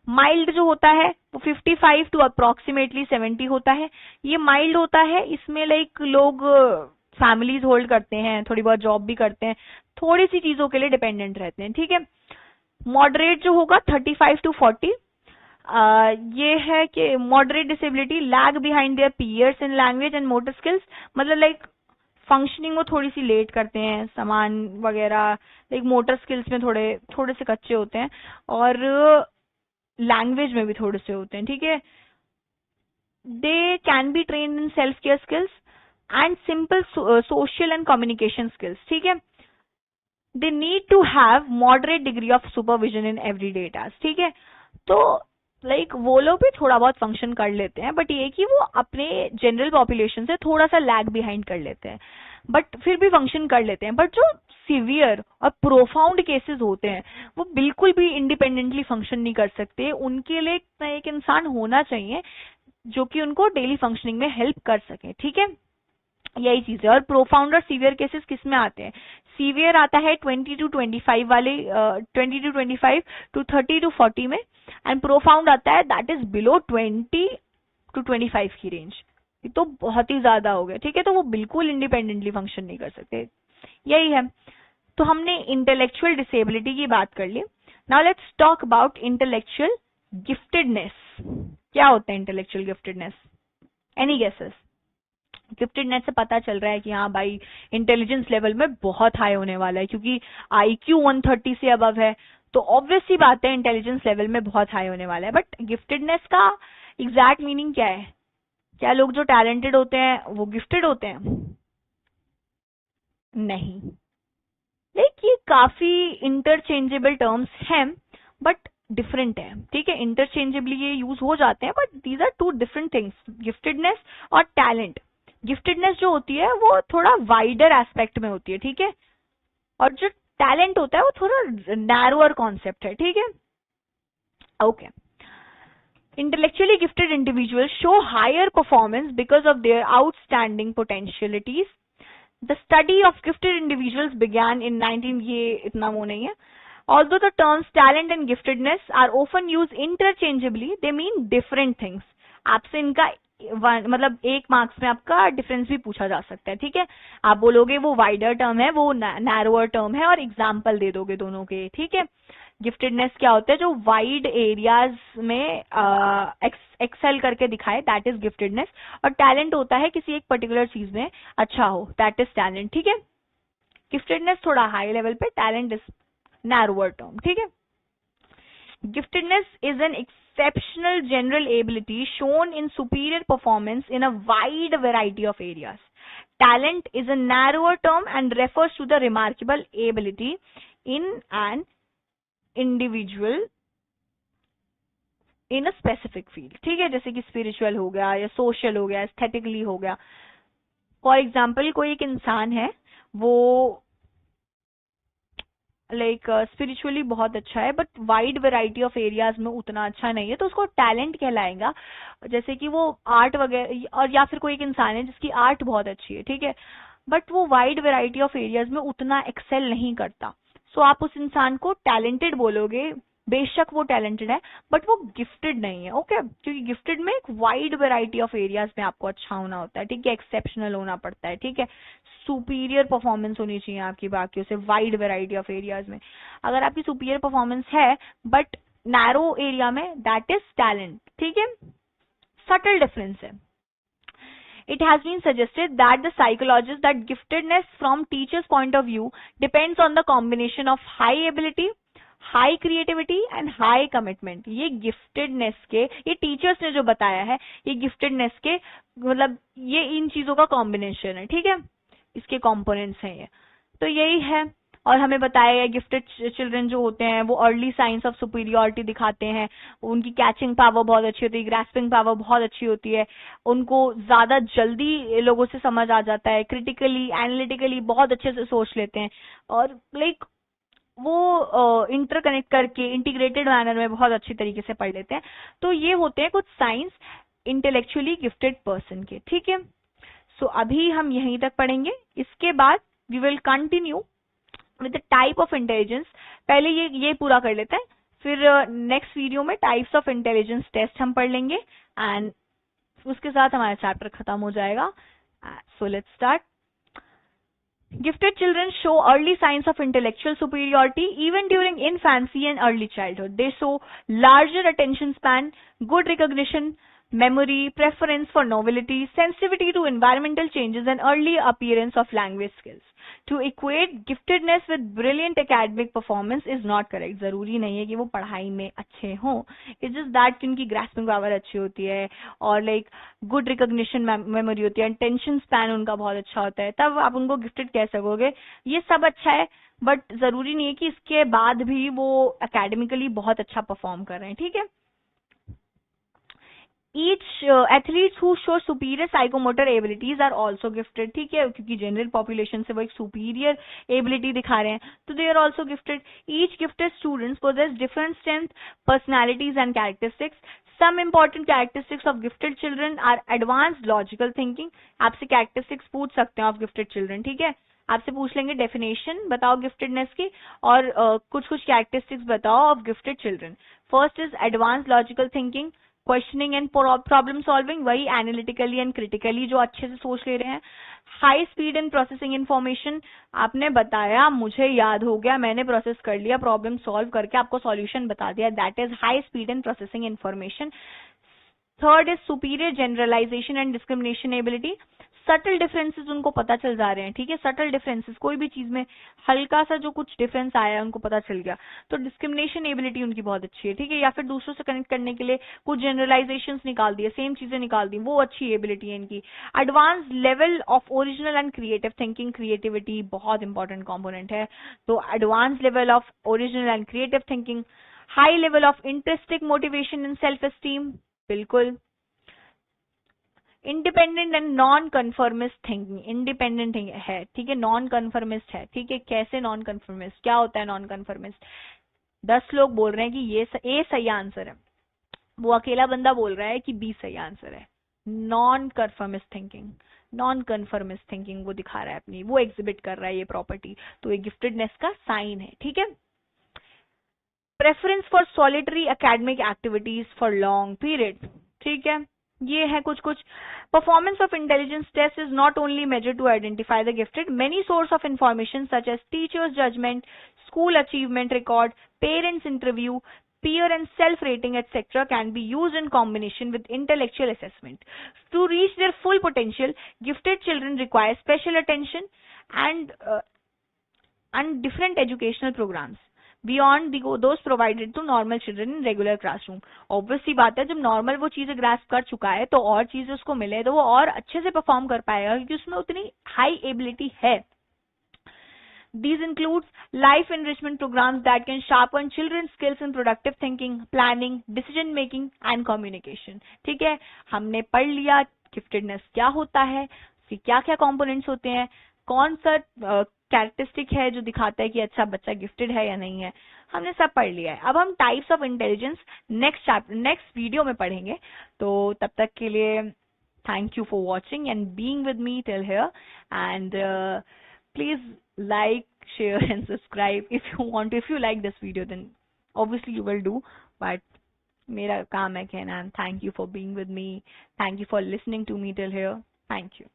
माइल्ड जो होता है वो 55 टू अप्रोक्सीमेटली 70 होता है। ये माइल्ड होता है, इसमें लाइक लोग फैमिलीज होल्ड करते हैं, थोड़ी बहुत जॉब भी करते हैं, थोड़ी सी चीजों के लिए डिपेंडेंट रहते हैं, ठीक है। मॉडरेट जो होगा 35 टू 40, ये है कि moderate disability lag behind their peers in language and motor skills, मतलब लाइक फंक्शनिंग वो थोड़ी सी लेट करते हैं, सामान वगैरह, लाइक मोटर स्किल्स में थोड़े से कच्चे होते हैं, और लैंग्वेज में भी थोड़े से होते हैं, ठीक है। They can be trained in self care skills and simple social and communication skills, ठीक है। They need to have moderate degree of supervision in everyday task, ठीक है। तो लाइक वो लोग भी थोड़ा बहुत फंक्शन कर लेते हैं, बट ये कि वो अपने जनरल पॉपुलेशन से थोड़ा सा लैग बिहाइंड कर लेते हैं, बट फिर भी फंक्शन कर लेते हैं। बट जो सीवियर और प्रोफाउंड केसेस होते हैं वो बिल्कुल भी इंडिपेंडेंटली फंक्शन नहीं कर सकते, उनके लिए एक इंसान होना चाहिए जो कि उनको डेली फंक्शनिंग में हेल्प कर सके, ठीक है। यही चीज है। और प्रोफाउंड और सीवियर केसेस किस में आते हैं, सीवियर आता है 20 टू 25 वाले 20 टू 25 टू 30 टू 40 में, एंड प्रोफाउंड आता है दैट इज बिलो 20 टू 25 की रेंज, तो बहुत ही ज्यादा हो गया, ठीक है। तो वो बिल्कुल इंडिपेंडेंटली फंक्शन नहीं कर सकते, यही है। तो हमने इंटेलेक्चुअल डिसेबिलिटी की बात कर ली। Now let's talk about intellectual giftedness. क्या होता है intellectual giftedness, any guesses? Giftedness से पता चल रहा है कि हाँ भाई इंटेलिजेंस लेवल में बहुत हाई होने वाला है, क्योंकि IQ 130 से अबव है, तो ऑब्वियस सी बात है इंटेलिजेंस लेवल में बहुत हाई होने वाला है। बट गिफ्टेडनेस का एग्जैक्ट मीनिंग क्या है? क्या लोग जो टैलेंटेड होते हैं वो गिफ्टेड होते हैं? नहीं। लाइक ये काफी इंटरचेंजेबल टर्म्स हैं, बट डिफरेंट है, ठीक है। इंटरचेंजेबली ये यूज हो जाते हैं, but these are two different things, giftedness और टैलेंट। गिफ्टेडनेस जो होती है वो थोड़ा वाइडर एस्पेक्ट में होती है, ठीक है, और जो टैलेंट होता है वो थोड़ा नैरोअर कॉन्सेप्ट है, ठीक है। Okay, intellectually gifted individuals show higher performance because of their outstanding potentialities. The study of gifted individuals began in 19 ये इतना वो नहीं है. Although the terms talent and giftedness are often used interchangeably, they mean different things. आपसे इनका मतलब 1 marks में आपका डिफरेंस भी पूछा जा सकता है, ठीक है। आप बोलोगे वो वाइडर टर्म है, वो नैरोअर टर्म है, और एग्जाम्पल दे दोगे दोनों के, ठीक है। गिफ्टेडनेस क्या होता है? जो वाइड एरियाज में एक्सेल करके दिखाए, दैट इज गिफ्टेडनेस। और टैलेंट होता है किसी एक पर्टिकुलर चीज में अच्छा हो, दैट इज टैलेंट, ठीक है। गिफ्टेडनेस थोड़ा हाई लेवल पे, टैलेंट इज नैरोअर टर्म, ठीक है। Giftedness is an exceptional general ability shown in superior performance in a wide variety of areas. Talent is a narrower term and refers to the remarkable ability in an individual in a specific field. ठीक है, जैसे कि spiritual हो गया या social हो गया, aesthetically हो गया। फॉर एग्जाम्पल कोई एक इंसान है, वो लाइक स्पिरिचुअली बहुत अच्छा है, but wide variety of areas में उतना अच्छा नहीं है, तो उसको टैलेंट कहलाएगा। जैसे कि वो आर्ट वगैरह, और या फिर कोई एक इंसान है जिसकी आर्ट बहुत अच्छी है, ठीक है, बट वो वाइड वेराइटी ऑफ एरियाज में उतना एक्सेल नहीं करता, सो आप उस इंसान को टैलेंटेड बोलोगे। बेशक वो टैलेंटेड है, बट वो गिफ्टेड नहीं है, ओके। क्योंकि गिफ्टेड में एक वाइड वेराइटी ऑफ एरियाज में आपको अच्छा होना होता है, ठीक है, एक्सेप्शनल होना पड़ता है, ठीक है, सुपीरियर परफॉर्मेंस होनी चाहिए आपकी बाकियों से वाइड वेराइटी ऑफ एरियाज में। अगर आपकी सुपीरियर परफॉर्मेंस है बट नैरो एरिया में, दैट इज टैलेंट, ठीक है। सटल डिफरेंस है। It has been suggested that the psychologist that giftedness from teacher's point of view depends on the combination of high ability, high creativity and high commitment. ये giftedness के, ये teachers ने जो बताया है, ये गिफ्टेडनेस के मतलब ये इन चीजों का कॉम्बिनेशन है, ठीक है, इसके कंपोनेंट्स हैं ये, तो यही है। और हमें बताया गया गिफ्टेड चिल्ड्रन जो होते हैं वो अर्ली साइंस ऑफ सुपीरियरिटी दिखाते हैं, उनकी कैचिंग पावर बहुत अच्छी होती है, ग्रास्पिंग पावर बहुत अच्छी होती है, उनको ज्यादा जल्दी लोगों से समझ आ जाता है, क्रिटिकली एनालिटिकली बहुत अच्छे से सोच लेते हैं, और लाइक वो इंटरकनेक्ट करके इंटीग्रेटेड मैनर में बहुत अच्छी तरीके से पढ़ लेते हैं। तो ये होते हैं कुछ साइंस इंटेलेक्चुअली गिफ्टेड पर्सन के, ठीक है। सो अभी हम यहीं तक पढ़ेंगे, इसके बाद we will continue with the type of intelligence. पहले ये पूरा कर लेते हैं, फिर नेक्स्ट वीडियो में टाइप्स ऑफ इंटेलिजेंस टेस्ट हम पढ़ लेंगे, एंड उसके साथ हमारा चैप्टर खत्म हो जाएगा। सो let's start. Gifted children show early signs of intellectual superiority even during infancy and early childhood. They show larger attention span, good recognition, memory, preference for novelty, sensitivity to environmental changes, and early appearance of language skills. To equate giftedness with brilliant academic performance is not correct. जरूरी नहीं है कि वो पढ़ाई में अच्छे हों. It's just that कि उनकी grasping power अच्छी होती है और like good recognition memory होती है, attention span उनका बहुत अच्छा होता है, तब आप उनको गिफ्टेड कह सकोगे. ये सब अच्छा है, बट जरूरी नहीं है कि इसके बाद भी वो एकेडमिकली बहुत अच्छा परफॉर्म कर रहे हैं, ठीक है. Each athletes who show superior psychomotor abilities are also gifted, ठीक है, क्योंकि जनरल पॉपुलेशन से वो एक सुपीरियर एबिलिटी दिखा रहे हैं, तो they are also gifted. Each gifted students possess different strength, personalities and characteristics. Some important characteristics of gifted children are advanced logical thinking. आपसे कैरेक्टरिस्टिक्स पूछ सकते हैं ऑफ गिफ्टेड चिल्ड्रन, ठीक है. आपसे पूछ लेंगे डेफिनेशन बताओ गिफ्टेडनेस की, और कुछ कैरेक्टरिस्टिक्स बताओ of gifted children. First is advance logical thinking, questioning and problem solving, वही एनालिटिकली एंड क्रिटिकली जो अच्छे से सोच ले रहे हैं. High speed in processing information, आपने बताया मुझे याद हो गया, मैंने प्रोसेस कर लिया, प्रॉब्लम सॉल्व करके आपको सॉल्यूशन बता दिया, that is high speed in processing information. Third is superior generalization and discrimination ability. Subtle differences उनको पता चल जा रहे हैं, ठीक है. सटल डिफरेंसेस, कोई भी चीज में हल्का सा जो कुछ डिफरेंस आया है उनको पता चल गया, तो डिस्क्रिमिनेशन एबिलिटी उनकी बहुत अच्छी है, ठीक है. या फिर दूसरों से कनेक्ट करने के लिए कुछ जनरलाइजेशंस निकाल दिए, सेम चीजें निकाल दी, वो अच्छी एबिलिटी है इनकी. Advance level of original and creative thinking, creativity बहुत इंपॉर्टेंट कॉम्पोनेंट है, तो advance level of original and creative thinking. High level of interesting motivation and self esteem, बिल्कुल. Independent and non conformist thinking, independent है, ठीक है, non conformist है, ठीक है. कैसे नॉन कन्फर्मिस्ट, क्या होता है नॉन कन्फर्मिस्ट? 10 लोग बोल रहे हैं कि ये ए सही आंसर है, वो अकेला बंदा बोल रहा है कि बी सही आंसर है. Non conformist thinking, non conformist thinking वो दिखा रहा है अपनी, वो एग्जिबिट कर रहा है ये प्रॉपर्टी, तो ये गिफ्टेडनेस का साइन है, ठीक है. Preference for solitary academic activities for long period, ठीक है. ये है कुछ. Performance of intelligence test is not only measure to identify the gifted. Many source of information such as teachers judgment, school achievement record, parents interview, peer and self rating etc. can be used in combination with intellectual assessment. To reach their full potential, gifted children require special attention and different educational programs beyond those provided to normal children in regular classroom. Obviously बात है, जब normal वो चीजें grasp कर चुका है तो और चीजें उसको मिले तो वो और अच्छे से परफॉर्म कर पाएगा, क्योंकि उसमें उतनी हाई एबिलिटी है. These includes life enrichment programs that can sharpen children's skills in productive thinking, planning, decision making and communication. ठीक है, हमने पढ़ लिया गिफ्टेडनेस क्या होता है, उसके क्या क्या कंपोनेंट्स होते हैं, कौन सा कैरेक्टरिस्टिक है जो दिखाता है कि अच्छा बच्चा गिफ्टेड है या नहीं है, हमने सब पढ़ लिया है. अब हम types of intelligence next video में पढ़ेंगे. तो तब तक के लिए thank you for watching and being with me till here, and please like, share and subscribe if you want to. If you like this video, then obviously you will do, but मेरा काम है कहना. And thank you for being with me. Thank you for listening to me till here. Thank you.